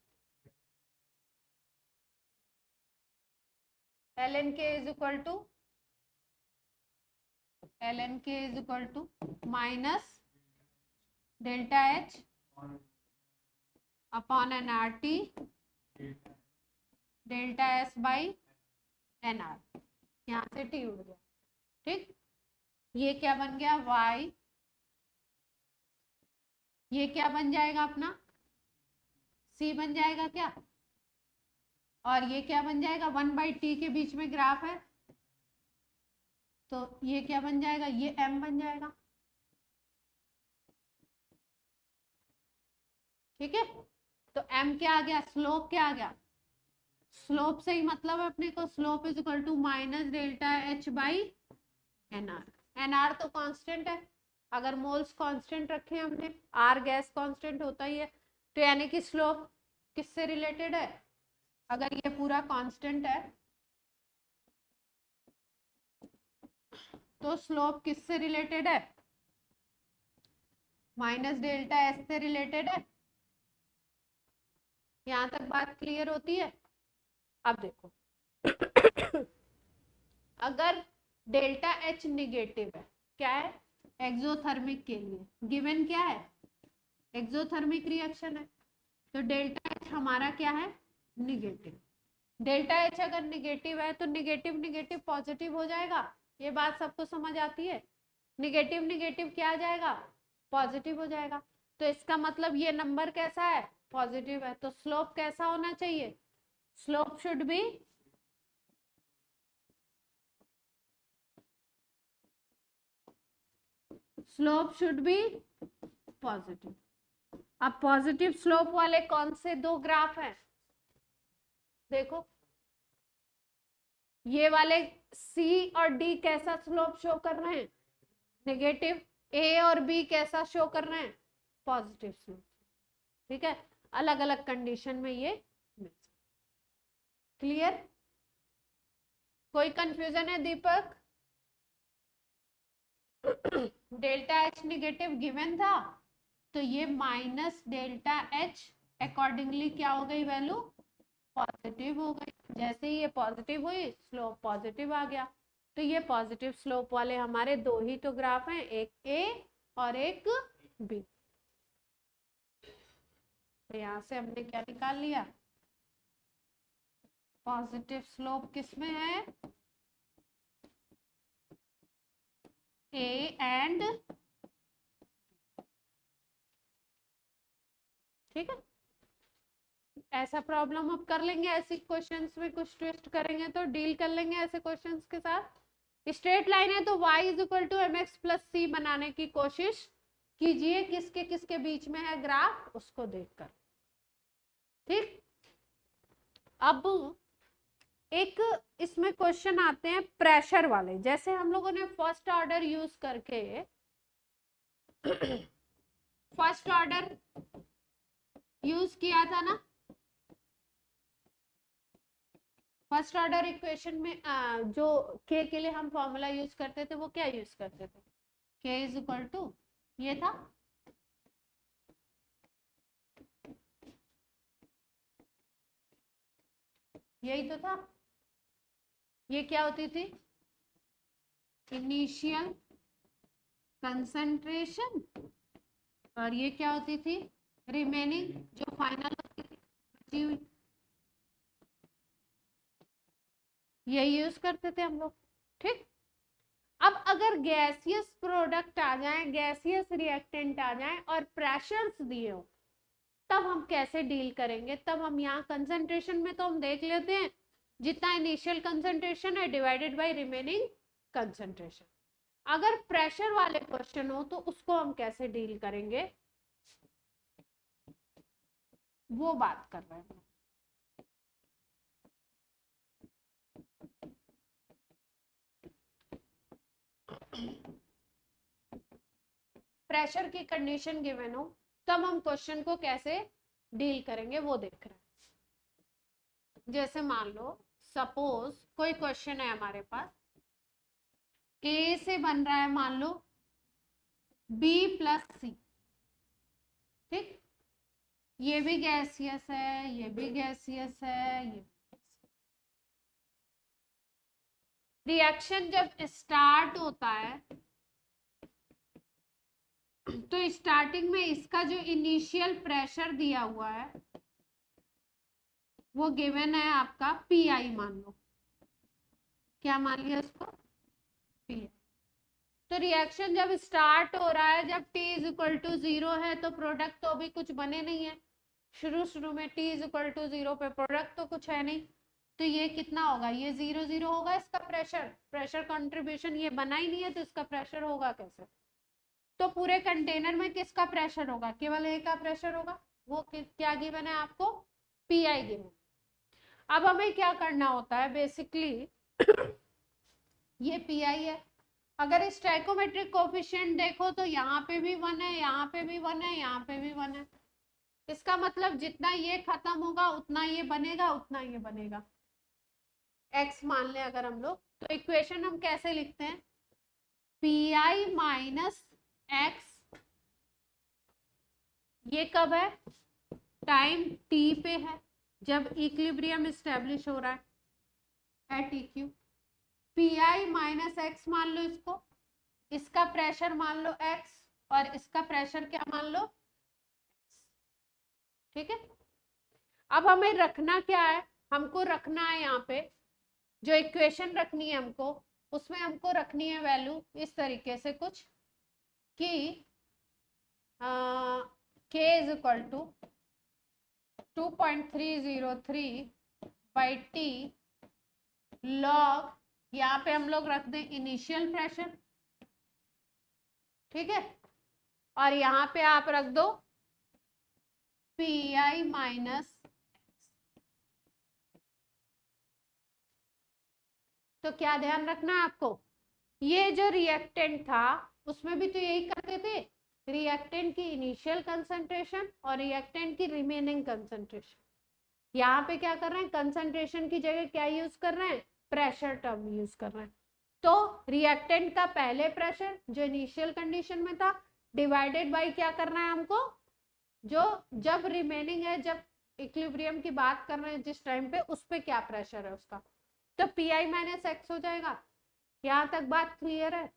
L N K is equal to minus delta H upon N R T delta S by N R, यहाँ से टी उड़ गया, ठीक। ये क्या बन गया? y, ये क्या बन जाएगा अपना? c बन जाएगा क्या? और ये क्या बन जाएगा? 1/t के बीच में ग्राफ है तो ये क्या बन जाएगा? ये m बन जाएगा, ठीक है। तो m क्या आ गया? स्लोप क्या आ गया? स्लोप से ही मतलब है अपने को, slope is equal to minus delta H by NR. NR तो कांस्टेंट है, अगर मोल्स कांस्टेंट रखे हमने, आर गैस कांस्टेंट होता ही है, तो यानी कि स्लोप किससे रिलेटेड है, अगर ये पूरा कांस्टेंट है तो स्लोप किससे रिलेटेड है, माइनस डेल्टा एस से रिलेटेड है। यहां तक बात क्लियर होती है। अब देखो अगर डेल्टा एच निगेटिव है, क्या है, एक्सोथर्मिक के लिए गिवन क्या है, एक्सोथर्मिक रिएक्शन है, तो डेल्टा एच हमारा क्या है, निगेटिव। डेल्टा एच अगर निगेटिव है तो निगेटिव निगेटिव पॉजिटिव हो जाएगा, ये बात सबको समझ आती है। निगेटिव निगेटिव क्या आ जाएगा, पॉजिटिव हो जाएगा। तो इसका मतलब ये नंबर कैसा है, पॉजिटिव है। तो स्लोप कैसा होना चाहिए, स्लोप शुड बी पॉजिटिव। अब पॉजिटिव स्लोप वाले कौन से दो ग्राफ हैं, देखो ये वाले सी और डी कैसा स्लोप शो कर रहे हैं, नेगेटिव। ए और बी कैसा शो कर रहे हैं, पॉजिटिव स्लोप। ठीक है, अलग अलग कंडीशन में ये क्लियर। कोई कंफ्यूजन है दीपक? डेल्टा एच निगेटिव गिवन था, तो ये माइनस डेल्टा एच अकॉर्डिंगली क्या हो गई, वैल्यू पॉजिटिव हो गई। जैसे ही ये पॉजिटिव हुई स्लोप पॉजिटिव आ गया। तो ये पॉजिटिव स्लोप वाले हमारे दो ही तो ग्राफ हैं, एक ए और एक बी। तो यहां से हमने क्या निकाल लिया, पॉजिटिव स्लोप किसमें है, ए एंड, ठीक है। ऐसा प्रॉब्लम अब कर लेंगे, ऐसी क्वेश्चंस में कुछ ट्विस्ट करेंगे तो डील कर लेंगे ऐसे क्वेश्चंस के साथ। स्ट्रेट लाइन है तो y is equal to M X plus C बनाने की कोशिश कीजिए, किसके किसके बीच में है ग्राफ उसको देखकर, ठीक। अब एक इसमें क्वेश्चन आते हैं प्रेशर वाले, जैसे हम लोगों ने फर्स्ट ऑर्डर यूज करके फर्स्ट ऑर्डर यूज किया था ना, फर्स्ट ऑर्डर इक्वेशन में जो के लिए हम फॉर्मूला यूज करते थे वो क्या यूज करते थे, के इज इक्वल टू, ये था, यही तो था। ये क्या होती थी, इनिशियल कंसंट्रेशन, और ये क्या होती थी, रिमेनिंग जो फाइनल बची हुई, ये यूज करते थे हम लोग, ठीक। अब अगर गैसियस प्रोडक्ट आ जाए, गैसियस रिएक्टेंट आ जाए और प्रेशर्स दिए हो, तब हम कैसे डील करेंगे। तब हम यहाँ कंसंट्रेशन में तो हम देख लेते हैं, जितना इनिशियल कंसंट्रेशन है डिवाइडेड बाय रिमेनिंग कंसंट्रेशन। अगर प्रेशर वाले क्वेश्चन हो तो उसको हम कैसे डील करेंगे, वो बात कर रहे हैं। प्रेशर की कंडीशन गिवन हो तब हम क्वेश्चन को कैसे डील करेंगे वो देख रहे हैं। जैसे मान लो सपोज कोई क्वेश्चन है हमारे पास, ए से बन रहा है मान लो बी प्लस सी, ठीक। ये भी गैसियस है, ये भी गैसियस है, ये रिएक्शन जब स्टार्ट होता है तो स्टार्टिंग में इसका जो इनिशियल प्रेशर दिया हुआ है वो गिवन है आपका पी आई, मान लो, क्या मान लिया इसको, पी। तो रिएक्शन जब स्टार्ट हो रहा है, जब t इज इक्वल टू 0 है तो प्रोडक्ट तो अभी कुछ बने नहीं है, शुरू में t इज इक्वल टू 0 पे प्रोडक्ट तो कुछ है नहीं, तो ये कितना होगा, ये 0 0 होगा। इसका प्रेशर कंट्रीब्यूशन ये बना ही नहीं है तो इसका प्रेशर होगा कैसे। तो पूरे कंटेनर में किसका प्रेशर होगा, केवल ए का प्रेशर होगा, वो क्या गिवन है आपको, पी आई गिवन। अब हमें क्या करना होता है बेसिकली, ये पी आई है, अगर स्टैइकोमेट्रिक कोफिशिएंट देखो तो यहाँ पे भी 1 है, यहाँ पे भी 1 है, यहाँ पे भी 1 है। इसका मतलब जितना ये खत्म होगा उतना ये बनेगा, उतना ये बनेगा। x मान ले अगर हम लोग, तो इक्वेशन हम कैसे लिखते हैं, पी आई माइनस एक्स, ये कब है, टाइम t पे है, जब इक्विलिब्रियम स्टेब्लिश हो रहा है at EQ. P I minus X मान लो इसको, इसका प्रेशर मान लो x और इसका प्रेशर क्या मान लो, ठीक है। अब हमें रखना क्या है, हमको रखना है यहाँ पे जो इक्वेशन रखनी है हमको, उसमें हमको रखनी है वैल्यू इस तरीके से कुछ कि k is equal to 2.303 by T log, यहाँ पे हम लोग रख दें इनिशियल प्रेशर, ठीक है, और यहाँ पे आप रख दो पी आई माइनस, तो क्या ध्यान रखना है आपको, ये जो रिएक्टेंट था उसमें भी तो यही करते थे, रिएक्टेंट की इनिशियल कंसंट्रेशन और रिएक्टेंट की रिमेनिंग कंसंट्रेशन। यहाँ पे क्या कर रहे हैं, कंसंट्रेशन की जगह क्या यूज कर रहे हैं, प्रेशर टर्म यूज कर रहे हैं। तो रिएक्टेंट का पहले प्रेशर जो इनिशियल कंडीशन में था डिवाइडेड बाय क्या करना है हमको, जो जब रिमेनिंग है, जब इक्विलिब्रियम की बात कर रहे हैं जिस टाइम पे, उस पे क्या प्रेशर है उसका, तो पी आई माइनस एक्स हो जाएगा। यहाँ तक बात क्लियर है।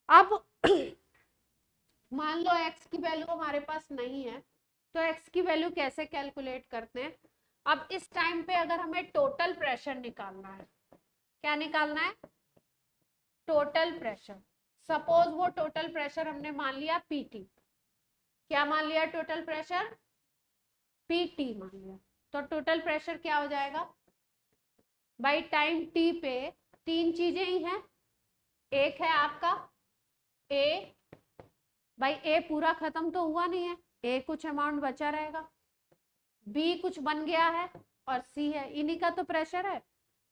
अब मान लो x की वैल्यू हमारे पास नहीं है, तो x की वैल्यू कैसे कैलकुलेट करते हैं, अब इस टाइम पे अगर हमें टोटल प्रेशर निकालना है, क्या निकालना है, टोटल प्रेशर। सपोज वो टोटल प्रेशर हमने मान लिया पीटी, क्या मान लिया, टोटल प्रेशर पीटी मान लिया, तो टोटल प्रेशर क्या हो जाएगा, बाई टाइम टी पे तीन चीजें ही हैं, एक है आपका ए, भाई ए पूरा खत्म तो हुआ नहीं है, ए कुछ अमाउंट बचा रहेगा, बी कुछ बन गया है, और सी है, इन्हीं का तो प्रेशर है।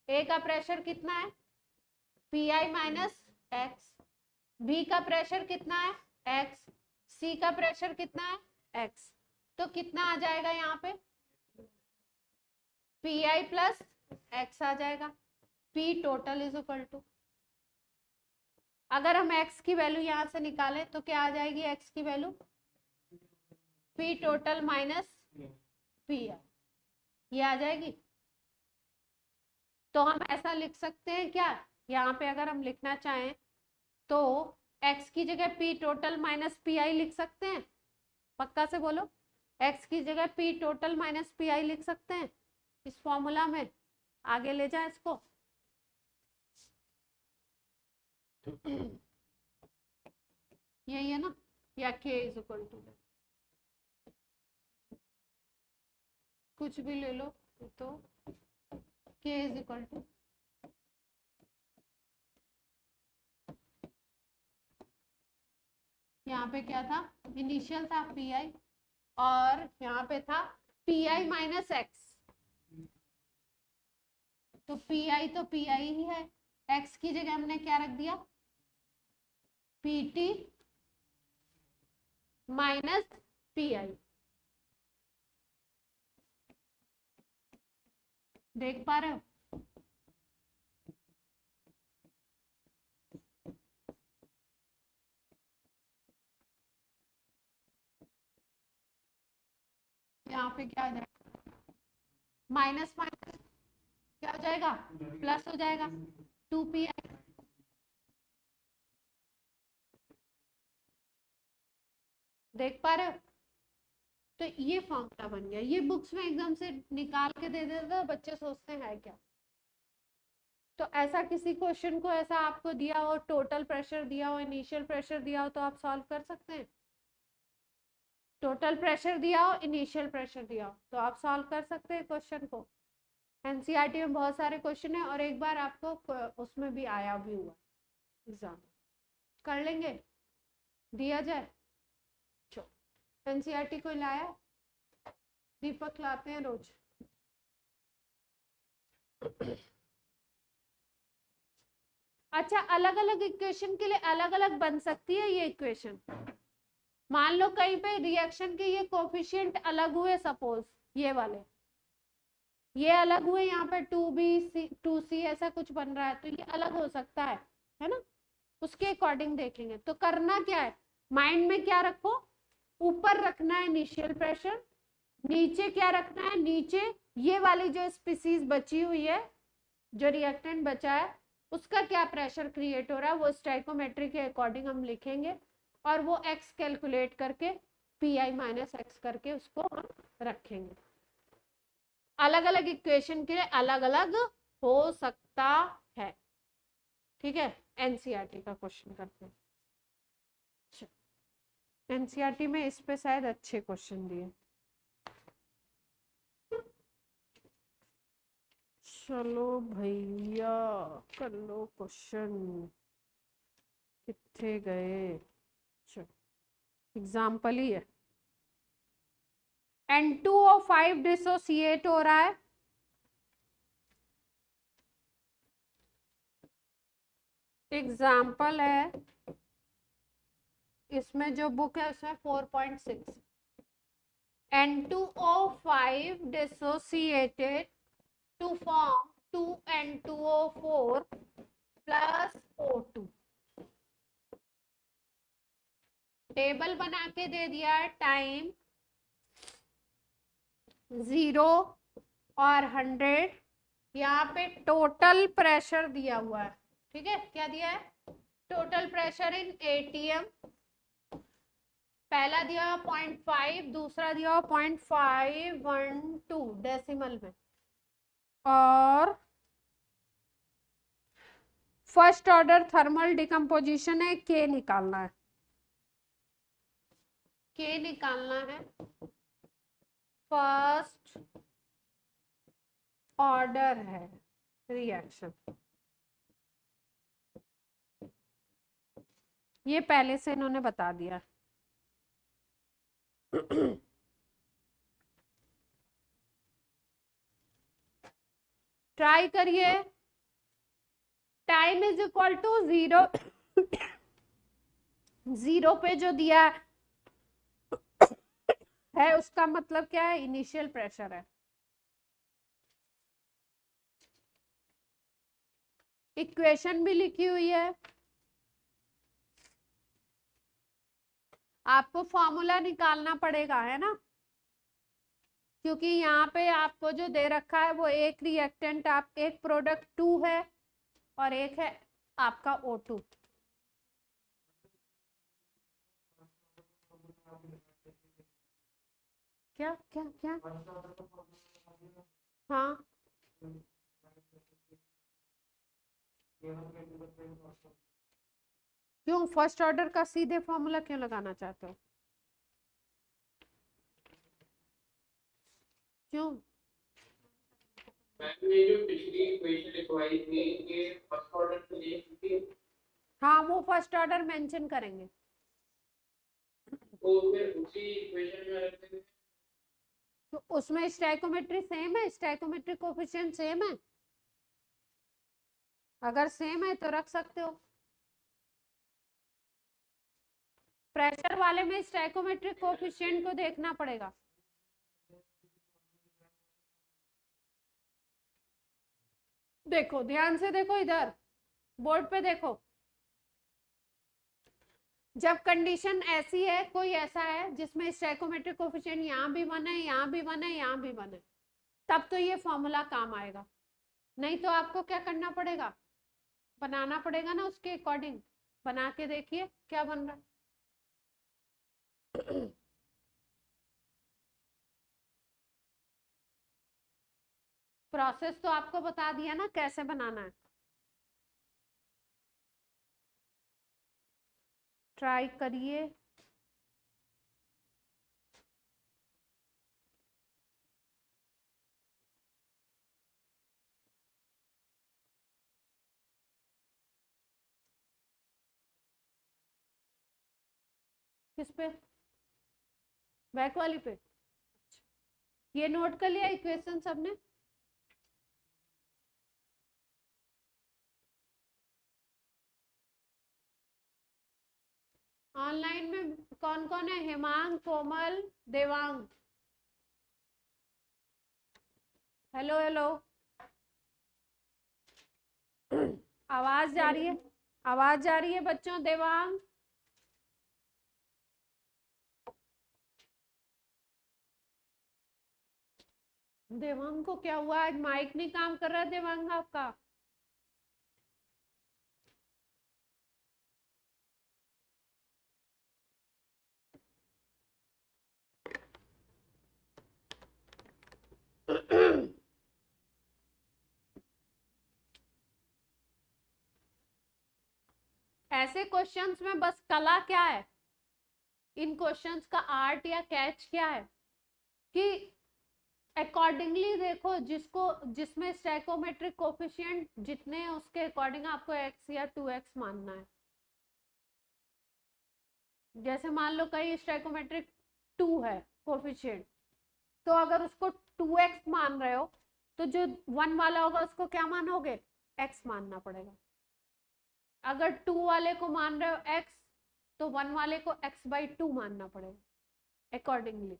ए का प्रेशर कितना है, P I minus X, B का प्रेशर कितना है, एक्स, सी का प्रेशर कितना है, एक्स, तो कितना आ जाएगा यहाँ पे, पी आई प्लस एक्स आ जाएगा, P total is equal to, अगर हम x की वैल्यू यहां से निकालें तो क्या आ जाएगी, x की value p total minus P I, ये आ जाएगी। तो हम ऐसा लिख सकते हैं क्या, यहाँ पे अगर हम लिखना चाहें तो x की जगह p total minus P I लिख सकते हैं, पक्का से बोलो, x की जगह p total minus P I लिख सकते हैं इस फॉर्मूला में, आगे ले जाए इसको। यही है ना, या k इज इक्वल टू, कुछ भी ले लो, तो k इज इक्वल टू, यहाँ पे क्या था, इनिशियल था पी आई, और यहाँ पे था पी आई माइनस एक्स, तो पी आई तो पी आई ही है, एक्स की जगह हमने क्या रख दिया, P T minus P I, देख पा रहे हो, यहाँ पे क्या हो जाएगा, माइनस माइनस क्या हो जाएगा, प्लस हो जाएगा, 2 पी आई, देख पा रहे हो, तो ये फॉर्मूला बन गया। ये बुक्स में एकदम से निकाल के दे देता है, बच्चे सोचते हैं क्या, तो ऐसा किसी क्वेश्चन को ऐसा आपको दिया हो, टोटल प्रेशर दिया हो, इनिशियल प्रेशर दिया हो, तो आप सॉल्व कर सकते हैं, टोटल प्रेशर दिया हो, इनिशियल प्रेशर दिया हो, तो आप सॉल्व कर सकते हैं क्वेश्चन को। एनसीईआरटी में बहुत सारे क्वेश्चन है, और एक बार आपको उसमें भी आया भी हुआ एग्जाम, कर लेंगे, दिया जाए, चलो एनसीईआरटी कोई लाया, दीपक लाते हैं रोज। अच्छा, अलग अलग इक्वेशन के लिए अलग अलग बन सकती है ये इक्वेशन। मान लो कहीं पे रिएक्शन के ये कोफिशिएंट अलग हुए, सपोज ये वाले ये अलग हुए, यहाँ पे 2b 2c ऐसा कुछ बन रहा है, तो ये अलग हो सकता है ना, उसके अकॉर्डिंग देखेंगे। तो करना क्या है, माइंड में क्या रखो, ऊपर रखना है इनिशियल प्रेशर, नीचे क्या रखना है, नीचे ये वाली जो स्पीसीज बची हुई है, जो रिएक्टेंट बचा है, उसका क्या प्रेशर क्रिएट हो रहा है, वो स्टाइकोमेट्री के अकॉर्डिंग हम लिखेंगे, और वो x कैलकुलेट करके pi माइनस एक्स करके उसको हम रखेंगे। अलग अलग इक्वेशन के लिए अलग अलग हो सकता है। ठीक है, एनसीईआरटी का क्वेश्चन करते हैं। एनसीईआरटी में इस पे शायद अच्छे क्वेश्चन दिए। चलो भैया कर लो क्वेश्चन, कितने गए। एग्जाम्पल ही है, N2O5 डिसोसिएट हो रहा है, एग्जाम्पल है, इसमें जो बुक है उसमें 4.6 N2O5 dissociated to form 2N2O4 plus O2। Table बना के दे दिया है, टाइम 0 और 100, यहाँ पे टोटल प्रेशर दिया हुआ है। ठीक है, क्या दिया है, टोटल प्रेशर इन एटीएम, पहला दिया 0.5, दूसरा दिया 0.512 डेसिमल में, और फर्स्ट ऑर्डर थर्मल डिकम्पोजिशन है, के निकालना है, के निकालना है, फर्स्ट ऑर्डर है रिएक्शन, ये पहले से इन्होंने बता दिया। ट्राई करिए, टाइम इज इक्वल टू 0, 0 पे जो दिया है उसका मतलब क्या है, इनिशियल प्रेशर है। इक्वेशन भी लिखी हुई है, आपको फॉर्मूला निकालना पड़ेगा, है ना, क्योंकि यहाँ पे आपको जो दे रखा है वो एक रिएक्टेंट, आप एक प्रोडक्ट 2 है और एक है आपका O2। क्या क्या क्या, हाँ क्यों, फर्स्ट ऑर्डर का सीधे फॉर्मूला क्यों लगाना चाहते हो, क्यों। मैंने जो पिछली इक्वेशन लिखवाई थी ये फर्स्ट ऑर्डर के लिए थी, हाँ वो फर्स्ट ऑर्डर मेंशन करेंगे, तो फिर उसी इक्वेशन में रख देंगे। तो उसमें स्टाइकोमेट्री सेम है, स्टाइकोमेट्रिक कोफिशिएंट सेम है, अगर सेम है तो रख सकते हो। प्रेशर वाले में स्टाइकोमेट्रिक कोफिशिएंट को देखना पड़ेगा। देखो ध्यान से देखो, इधर बोर्ड पे देखो, जब कंडीशन ऐसी है, कोई ऐसा है जिसमें स्टाइकोमेट्रिक कोफिशिएंट यहाँ भी 1 है, यहाँ भी 1 है, यहाँ भी 1 है, तब तो ये फॉर्मूला काम आएगा, नहीं तो आपको क्या करना पड़ेगा, बनाना पड़ेगा ना उसके अकॉर्डिंग। बना के देखिए क्या बन रहा है। प्रोसेस तो आपको बता दिया ना कैसे बनाना है, ट्राई करिए। किस पे, बैक वाली पे, ये नोट कर लिया इक्वेशन सबने। ऑनलाइन में कौन कौन है? हेमांग, कोमल, देवांग। Hello hello. आवाज जा रही है? आवाज जा रही है बच्चों? देवांग, देवांग को क्या हुआ? आज माइक नहीं काम कर रहा देवांग आपका? ऐसे क्वेश्चंस में बस कला क्या है, इन क्वेश्चंस का आर्ट या कैच क्या है कि अकॉर्डिंगली देखो, जिसको जिसमें स्टैकोमेट्रिक कोफिशिएंट जितने हैं उसके अकॉर्डिंग आपको x या 2x मानना है। जैसे मान लो कहीं स्टैकोमेट्रिक 2 है कोफिशिएंट, तो अगर उसको 2x मान रहे हो तो जो 1 वाला होगा उसको क्या मानोगे? x मानना पड़ेगा। अगर 2 वाले को मान रहे हो x, तो 1 वाले को x/2 मानना पड़ेगा अकॉर्डिंगली।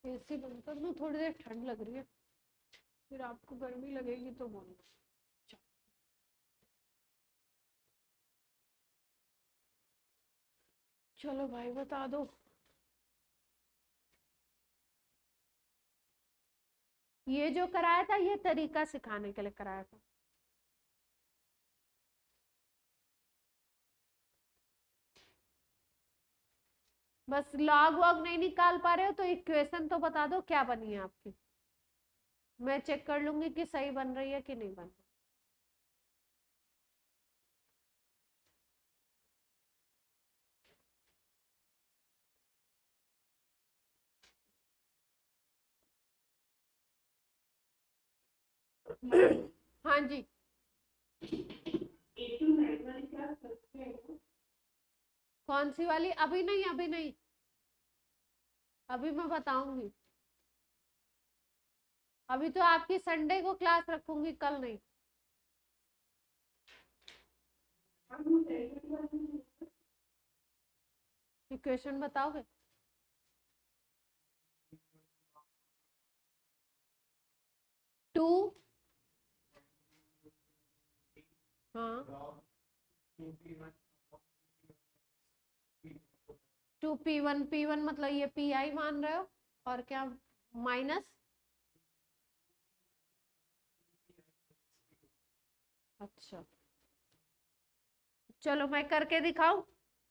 एसी बंद कर दूं? थोड़ी देर ठंड लग रही है, फिर आपको गर्मी लगेगी तो बोलना। चलो भाई बता दो। ये जो कराया था ये तरीका सिखाने के लिए कराया था। बस लॉग वॉग नहीं निकाल पा रहे हो तो इक्वेशन तो बता दो क्या बनी है आपकी, मैं चेक कर लूंगी कि सही बन रही है कि नहीं बन रही। हाँ जी। कौन सी वाली? अभी नहीं, अभी नहीं, अभी मैं बताऊंगी। अभी तो आपकी संडे को क्लास रखूंगी, कल नहीं। इक्वेशन बताओगे? टू, हाँ, 2p1 मतलब ये pi मान रहे हो, और क्या माइनस? अच्छा, चलो मैं करके दिखाऊं,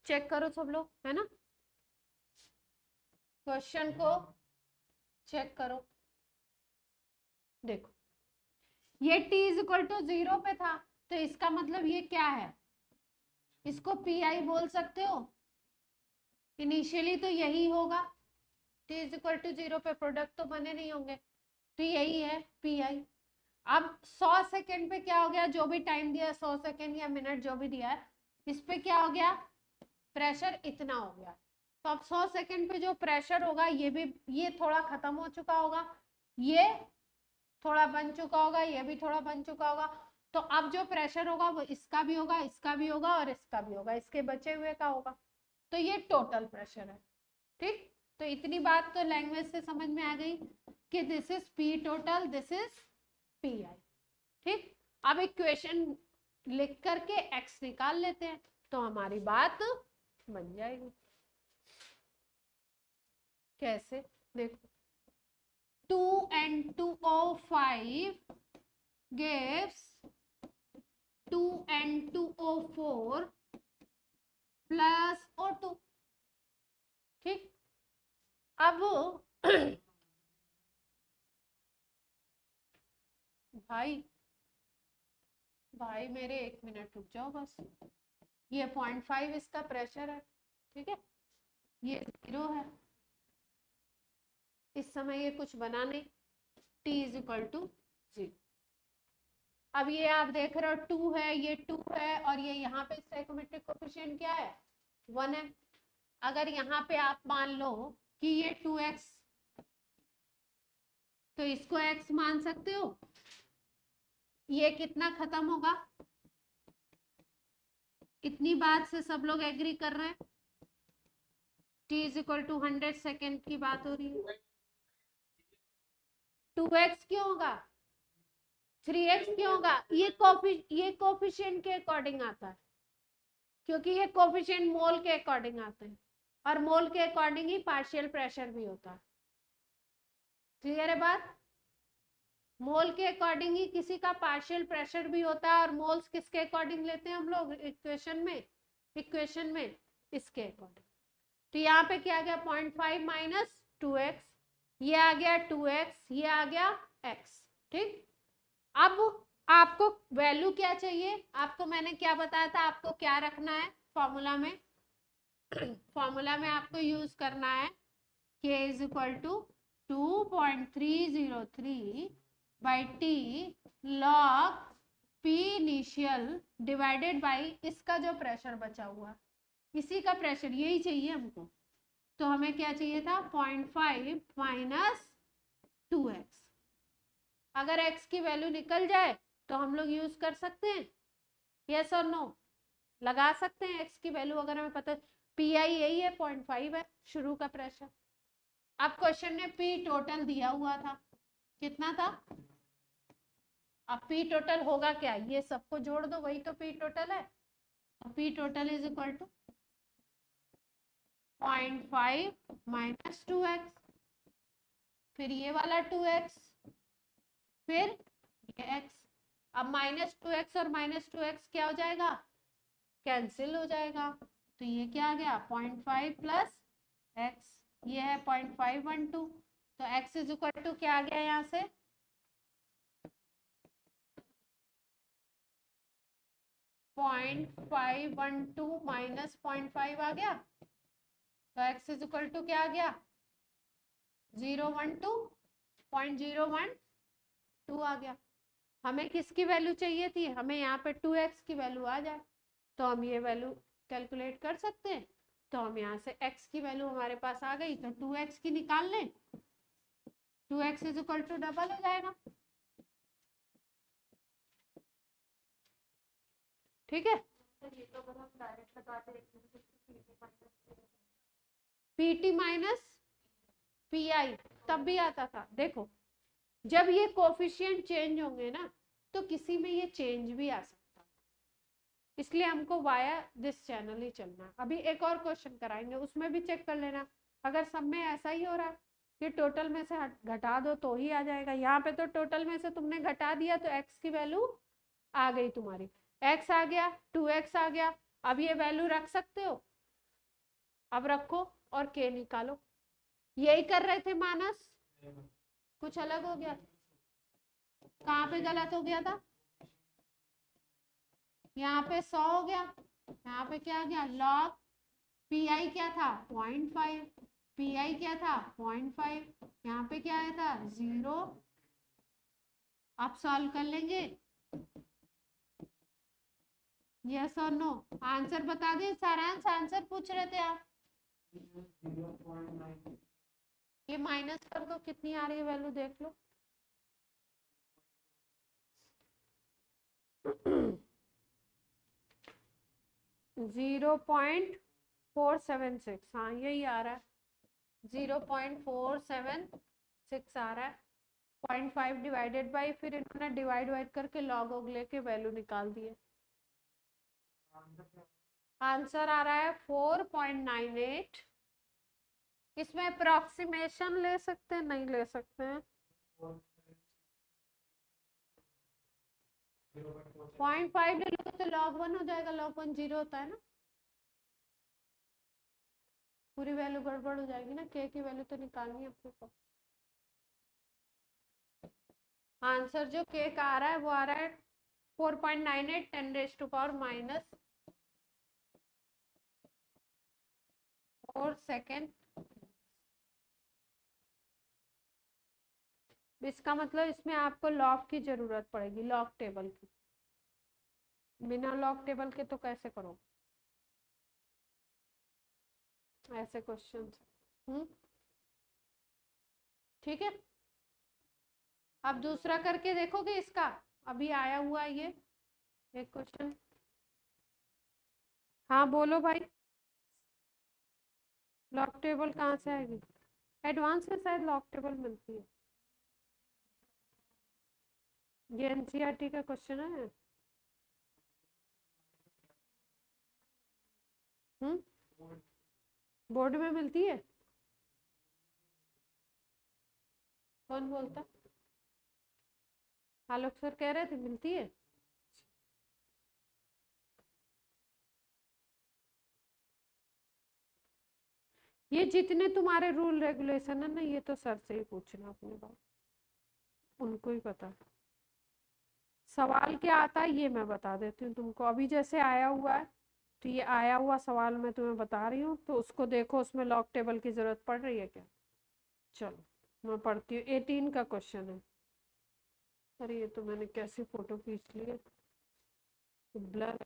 चेक करो सब लोग, है ना? क्वेश्चन को चेक करो। देखो, ये t इज इक्वल टू 0 पे था, तो इसका मतलब ये क्या है? इसको pi बोल सकते हो। इनिशियली तो यही होगा, t इज इक्वल टू 0 पे प्रोडक्ट तो बने नहीं होंगे, तो यही है pi। अब 100 सेकेंड पे क्या हो गया? जो भी टाइम दिया 100 सेकेंड या मिनट जो भी दिया है, इस पे क्या हो गया? प्रेशर इतना हो गया। तो अब 100 सेकेंड पे जो प्रेशर होगा ये भी, ये थोड़ा खत्म हो चुका होगा, ये थोड़ा बन चुका होगा, ये भी थोड़ा बन चुका होगा। तो अब जो प्रेशर होगा वो इसका भी होगा, इसका भी होगा और इसका भी होगा, इसके बचे हुए का होगा। तो ये टोटल प्रेशर है। ठीक, तो इतनी बात तो लैंग्वेज से समझ में आ गई कि this is P total, this is P I. ठीक, अब इक्वेशन लिख करके x निकाल लेते हैं तो हमारी बात बन जाएगी। कैसे? देखो, 2N2O5 gives 2N2O4 plus O2। ठीक, अब भाई भाई मेरे 1 मिनट रुक जाओ बस। ये 0.5 इसका प्रेशर है, ठीक है, ये 0 है, इस समय ये कुछ बना नहीं, t इज इक्वल टू 0। अब ये आप देख रहे हो 2 है, ये 2 है, और ये यहाँ पे स्टोइकोमेट्रिक कोएफिशिएंट क्या है? 1 है। अगर यहाँ पे आप मान लो कि ये 2x, तो इसको x मान सकते हो, ये कितना खत्म होगा, इतनी बात से सब लोग एग्री कर रहे हैं, t is equal to 100 second की बात हो रही है। 2x क्यों होगा, 3x क्यों होगा, ये कोफिशिएंट के अकॉर्डिंग आता है, क्योंकि ये कोफिशिएंट मोल के अकॉर्डिंग आते हैं, और मोल के अकॉर्डिंग ही पार्शियल प्रेशर भी होता है। क्लियर है बात, मोल के अकॉर्डिंग ही किसी का पार्शियल प्रेशर भी होता है, और मोल्स किसके अकॉर्डिंग लेते हैं हम लोग इक्वेशन में इसके अकॉर्डिंग। तो यहाँ पे क्या आ गया 0.5 माइनस 2x, ये आ गया 2x, ये आ गया x। ठीक, अब आपको वैल्यू क्या चाहिए, आपको मैंने क्या बताया था, आपको क्या रखना है फॉर्मूला में, फॉर्मूला में आपको यूज करना है k is equal to 2.303 by T log p initial divided by इसका जो प्रेशर बचा हुआ, इसी का प्रेशर, यही चाहिए हमको। तो हमें क्या चाहिए था 0.5 माइनस 2x। अगर x की वैल्यू निकल जाए तो हम लोग यूज कर सकते हैं, यस और नो, लगा सकते हैं x की वैल्यू, अगर हमें पता पी आई यही है 0.5 है शुरू का प्रेशर। अब क्वेश्चन में पी टोटल दिया हुआ था, कितना था, अब पी टोटल होगा क्या, ये सबको जोड़ दो, वही तो पी टोटल है। P total is equal to 0.5 minus 2x, फिर ये वाला 2x, फिर ये x। अब माइनस 2x और माइनस 2x क्या हो जाएगा, कैंसिल हो जाएगा, तो ये क्या आ गया 0.5 प्लस x, ये है 0.512, तो x इज इक्वल टू क्या आ गया यहाँ से 0.512 माइनस 0.5 आ गया, तो x इज इक्वल टू क्या आ गया 012 आ गया। हमें किसकी वैल्यू चाहिए थी, हमें यहाँ पे 2x की वैल्यू आ जाए तो हम ये वैल्यू कैलकुलेट कर सकते हैं। तो हम यहाँ से x की वैल्यू हमारे पास आ गई, तो 2x की निकाल लें, 2x is equal to double हो जाएगा। ठीक है, पीटी माइनस पी आई तब भी आता था। देखो जब ये कोफिशिएंट चेंज होंगे ना, तो किसी में ये चेंज भी आ सकता है, इसलिए हमको वाया दिस चैनल ही चलना है। अभी एक और क्वेश्चन कराएंगे, उसमें भी चेक कर लेना, अगर सब में ऐसा ही हो रहा है कि टोटल में से घटा दो तो ही आ जाएगा। यहाँ पे तो टोटल में से तुमने घटा दिया तो x की वैल्यू आ गई तुम्हारी, x आ गया, 2x आ गया। अब ये वैल्यू रख सकते हो, अब रखो और k निकालो। यही कर रहे थे मानस, कुछ अलग हो गया, कहाँ पे गलत हो गया था, यहाँ पे 100 हो गया, यहाँ पे क्या आ गया लॉग पी आई क्या था 0.5, पी आई क्या था 0.5, यहाँ पे क्या आया था 0। आप सॉल्व कर लेंगे, यस और नो, आंसर बता दें, सारांश आंसर पूछ रहे थे आप। ये माइनस कर दो, कितनी आ रही है वैल्यू देख लो। 0.476, हाँ यही आ रहा है, 0.476 आ रहा है। 0.5 डिवाइडेड बाई, फिर इन्होंने डिवाइड करके लॉग लेके वैल्यू निकाल दी है। आंसर आ रहा है 4.98। इसमें अप्रोक्सीमेशन ले सकते हैं, नहीं ले सकते हैं, 0.5 ले लो तो log 1 हो जाएगा, log 1 0 होता है ना, पूरी वैल्यू गड़बड़ हो जाएगी ना, k की वैल्यू तो निकालनी है अपने को। आंसर जो k का आ रहा है वो आ रहा है 4.98 10⁻⁴ सेकेंड। इसका मतलब इसमें आपको लॉग की जरूरत पड़ेगी, लॉग टेबल की, बिना लॉग टेबल के तो कैसे करो। ऐसे क्वेश्चन। ठीक है, अब दूसरा करके देखोगे इसका, अभी आया हुआ है ये एक क्वेश्चन। हाँ बोलो भाई, लॉग टेबल कहाँ से आएगी? एडवांस में शायद लॉग टेबल मिलती है, ये एनसीईआरटी का क्वेश्चन है। बोर्ड में मिलती है? कौन बोलता? आलोक सर कह रहे थे मिलती है। ये जितने तुम्हारे रूल रेगुलेशन है ना, ये तो सर से ही पूछना अपने बात, उनको ही पता है। सवाल क्या आता है ये मैं बता देती हूँ तुमको, अभी जैसे आया हुआ है, तो ये आया हुआ सवाल मैं तुम्हें बता रही हूँ, तो उसको देखो उसमें लॉग टेबल की जरूरत पड़ रही है क्या। चलो मैं पढ़ती हूँ, 18 का क्वेश्चन है। अरे ये तो मैंने कैसी फोटो खींच ली है, ब्लर।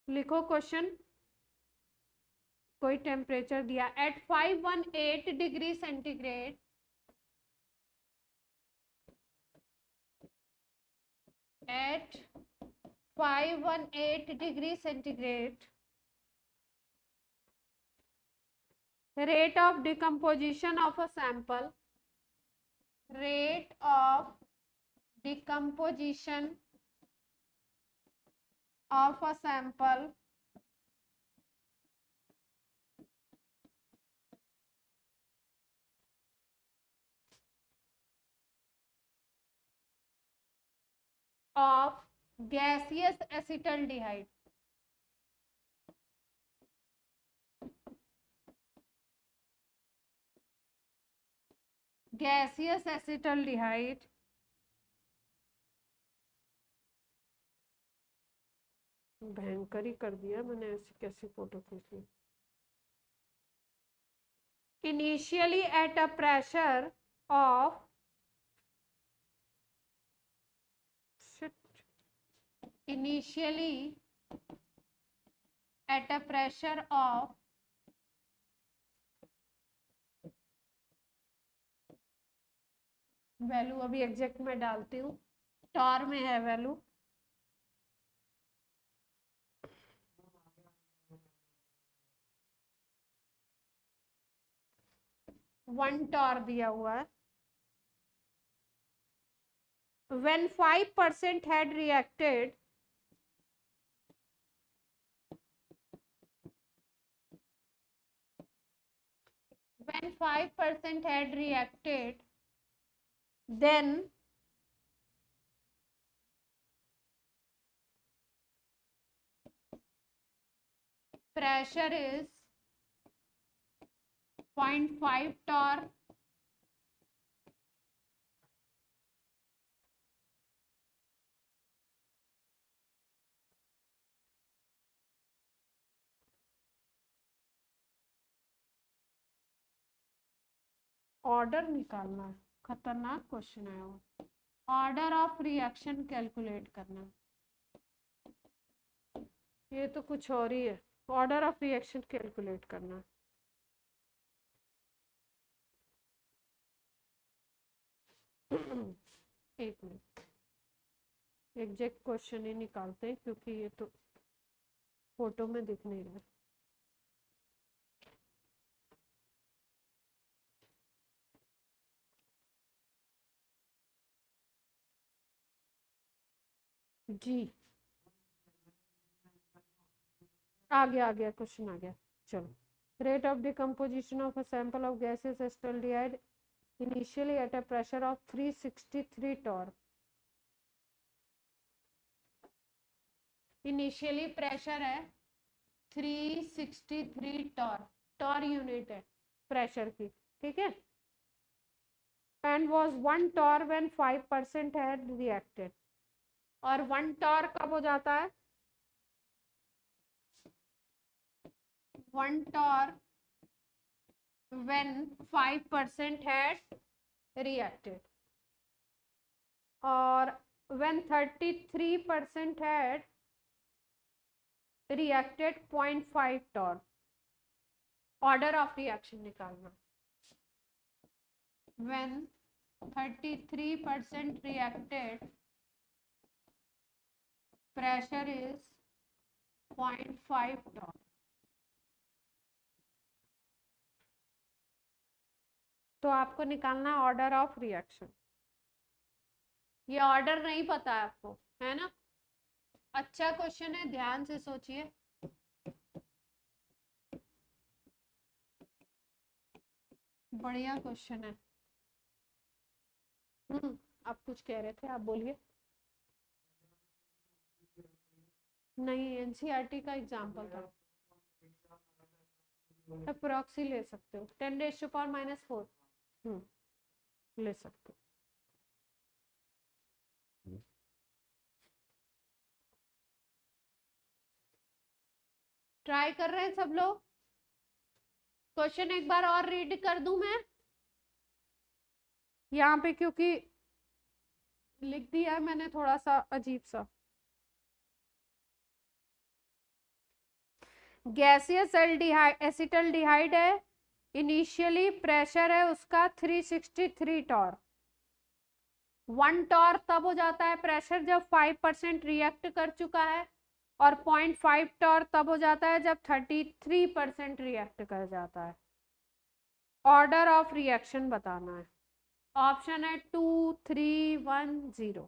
लिखो क्वेश्चन। कोई टेम्परेचर दिया at 518 degree centigrade, at 518 degree centigrade, rate of decomposition of a sample, rate of decomposition of a sample of gaseous acetaldehyde, gaseous acetaldehyde भयंकर ही कर दिया मैंने, ऐसी कैसी फोटो खींच ली। Initially at a pressure of initially at a pressure of value अभी एग्जैक्ट में डालती हूँ, टॉर में है वैल्यू, वन टॉर दिया हुआ है। when 5% had reacted, when 5% had reacted, then pressure is 0.5 torr, order निकालना है, खतरनाक क्वेश्चन है वो, ऑर्डर ऑफ रिएक्शन कैलकुलेट करना, ये तो कुछ और ही है, ऑर्डर ऑफ रिएक्शन कैलकुलेट करना। एक मिनट, एग्जैक्ट क्वेश्चन ही निकालते हैं क्योंकि ये तो फोटो में दिख नहीं रहा। जी आ गया क्वेश्चन आ गया। चलो, rate of decomposition of a sample of gases acetaldehyde initially at a pressure of 363 torr. Initially pressure है 363 टॉर, टॉर यूनिट है प्रेशर की, ठीक है। And was 1 torr when 5% had reacted, और 1 टॉर कब हो जाता है? 1 torr when 5% had reacted, और when 33% had reacted 0.5 torr, order of reaction निकालना। when 33% reacted, pressure is 0.5 torr। तो आपको निकालना है ऑर्डर ऑफ रिएक्शन। ये ऑर्डर नहीं पता है आपको, है ना? अच्छा क्वेश्चन है, ध्यान से सोचिए। बढ़िया क्वेश्चन है। आप कुछ कह रहे थे, आप बोलिए। नहीं, एनसीईआरटी का एग्जांपल था। अप्रॉक्सी ले सकते हो, 10⁻⁻⁴ ले सकते हो। ट्राई कर रहे हैं सब लोग? क्वेश्चन एक बार और रीड कर दूं मैं यहाँ पे, क्योंकि लिख दिया है मैंने थोड़ा सा अजीब सा। गैसियस एसिटल्डिहाइड है, इनिशियली प्रेशर है उसका 363 टॉर। 1 टॉर तब हो जाता है प्रेशर जब 5% रिएक्ट कर चुका है, और 0.5 टॉर तब हो जाता है जब 33% रिएक्ट कर जाता है। ऑर्डर ऑफ रिएक्शन बताना है। ऑप्शन है 2, 3, 1, 0।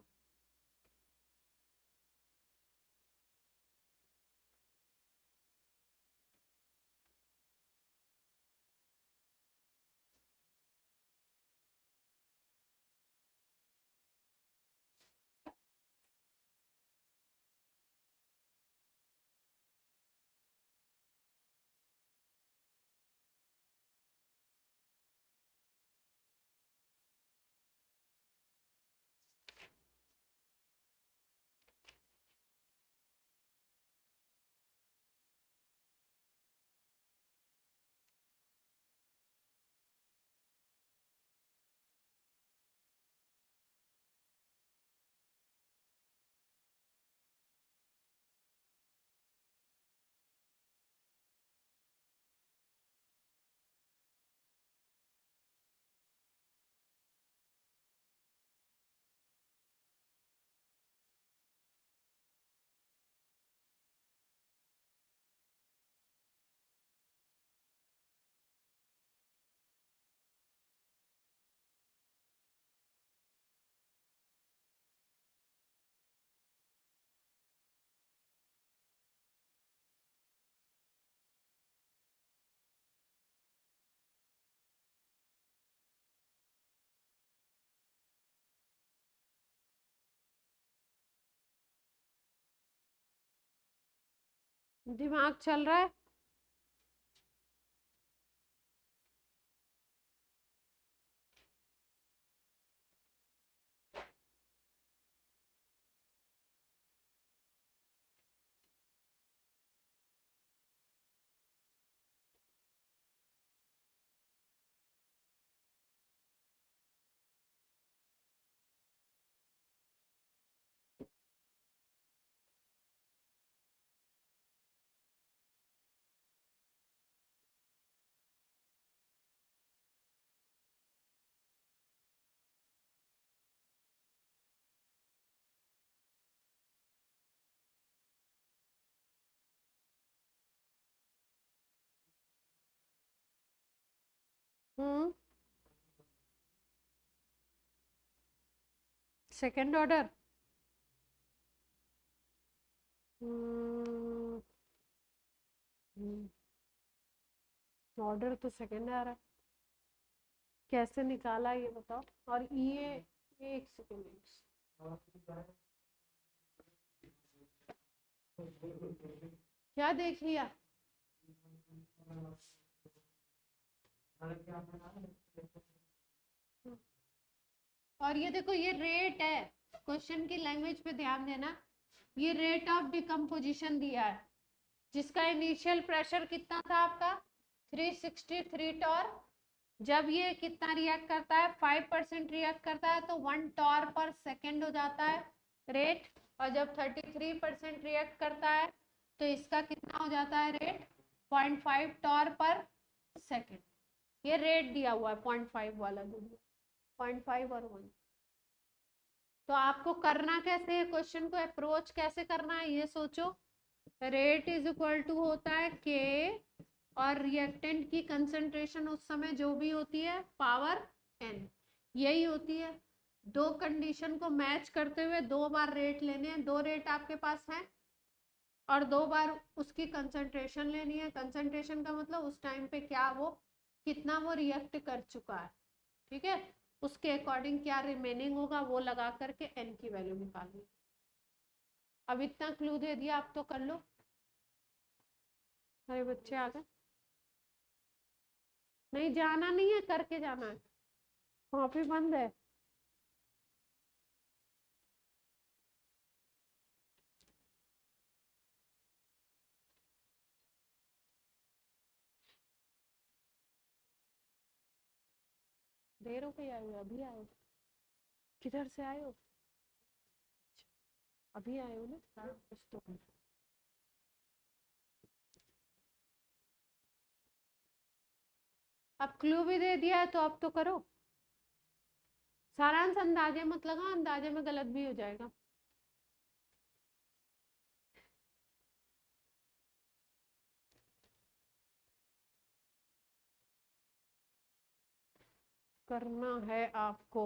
दिमाग चल रहा है? Second order. ऑर्डर तो सेकेंड आ रहा है, कैसे निकाला ये बताओ। और ये एक सेकेंड, क्या देख लिया? और ये देखो, ये रेट है, क्वेश्चन की लैंग्वेज पे ध्यान देना। ये रेट ऑफ डिकम्पोजिशन दिया है, जिसका इनिशियल प्रेशर कितना था आपका 363 टॉर। जब ये कितना रिएक्ट करता है, 5% रिएक्ट करता है, तो 1 टॉर पर सेकेंड हो जाता है। रेट, और जब 33% रिएक्ट करता है तो इसका कितना हो जाता है रेट, 0.5 टॉर पर सेकेंड। ये रेट दिया हुआ है 0.5 वाला, 0.5 और 1। तो आपको करना कैसे है, क्वेश्चन को अप्रोच कैसे करना है ये सोचो। रेट इज इक्वल टू होता है के, और रिएक्टेंट की कंसंट्रेशन उस समय जो भी होती है पावर n, यही होती है। दो कंडीशन को मैच करते हुए 2 बार रेट लेने हैं, 2 रेट आपके पास है और 2 बार उसकी कंसंट्रेशन लेनी है। कंसंट्रेशन का मतलब उस टाइम पे क्या वो कितना वो रिएक्ट कर चुका है, ठीक है, उसके अकॉर्डिंग क्या रिमेनिंग होगा वो लगा करके n की वैल्यू निकालनी। अब इतना क्लू दे दिया, आप तो कर लो। अरे बच्चे आ गए, नहीं जाना नहीं है, करके जाना है, कॉपी बंद है। देर हो गई, आए हो अभी आए हो, किधर से आए हो, अभी आए हो ना, हाँ कुछ तो। अब क्लू भी दे दिया है तो अब तो करो। सारांश अंदाजे मत लगा, अंदाजे में गलत भी हो जाएगा। करना है आपको,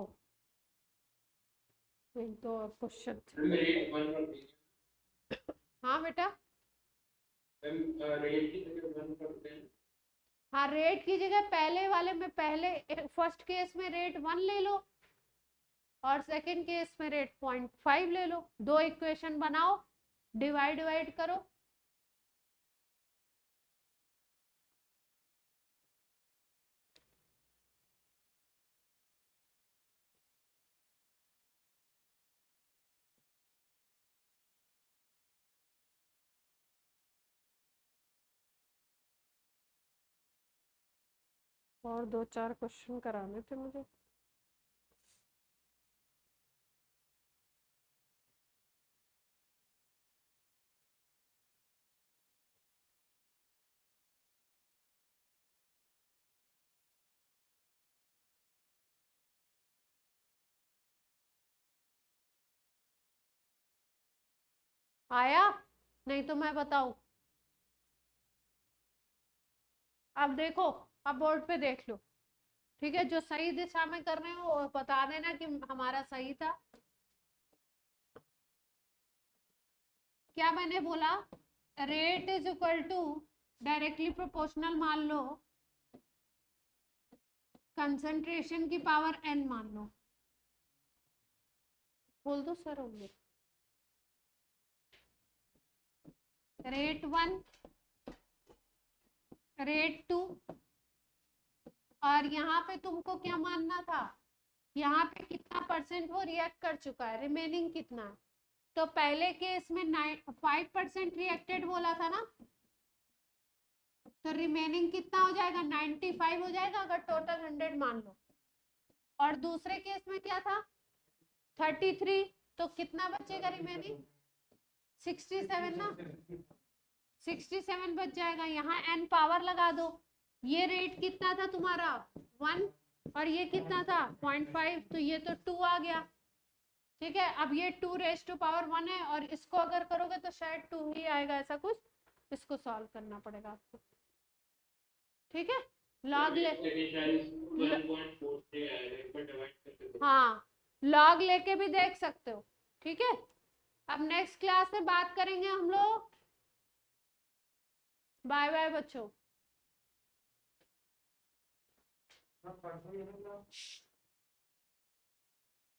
नहीं तो क्वेश्चन। रेट 1 कर दीजिए। हाँ बेटा, रेट की जगह 1 करते हैं। हाँ रेट की जगह पहले वाले में, पहले फर्स्ट केस में रेट 1 ले लो और सेकंड केस में रेट 0.5 ले लो। 2 इक्वेशन बनाओ, डिवाइड करो। और 2-4 क्वेश्चन कराने थे मुझे। आया नहीं तो मैं बताऊं। अब देखो, अब बोर्ड पे देख लो, ठीक है, जो सही दिशा में कर रहे हो वो बता देना कि हमारा सही था। क्या मैंने बोला, rate is equal to directly proportional मान लो, कंसंट्रेशन की पावर n मान लो। बोल दो सर होंगे, रेट 1, रेट 2, और यहाँ पे तुमको क्या मानना था, यहाँ पे कितना परसेंट वो रिएक्ट कर चुका है, रिमेनिंग कितना है। तो पहले केस में 5% रिएक्टेड बोला था ना, तो रिमेनिंग कितना हो जाएगा, 95 हो जाएगा अगर टोटल 100 मान लो। और दूसरे केस में क्या था, 33, तो कितना बचेगा रिमेनिंग, 67 ना, 67 बच जाएगा। यहाँ n पावर लगा दो, ये रेट कितना था तुम्हारा 1 और ये कितना था 0.5, तो ये तो 2 आ गया, ठीक है। अब ये 2 रेज टू पावर 1 है और इसको अगर करोगे तो शायद 2 ही आएगा, ऐसा कुछ, इसको सॉल्व करना पड़ेगा आपको, ठीक है। लॉग ले, हाँ लॉग लेके भी देख सकते हो, ठीक है। अब नेक्स्ट क्लास में बात करेंगे हम लोग। बाय बाय बच्चों।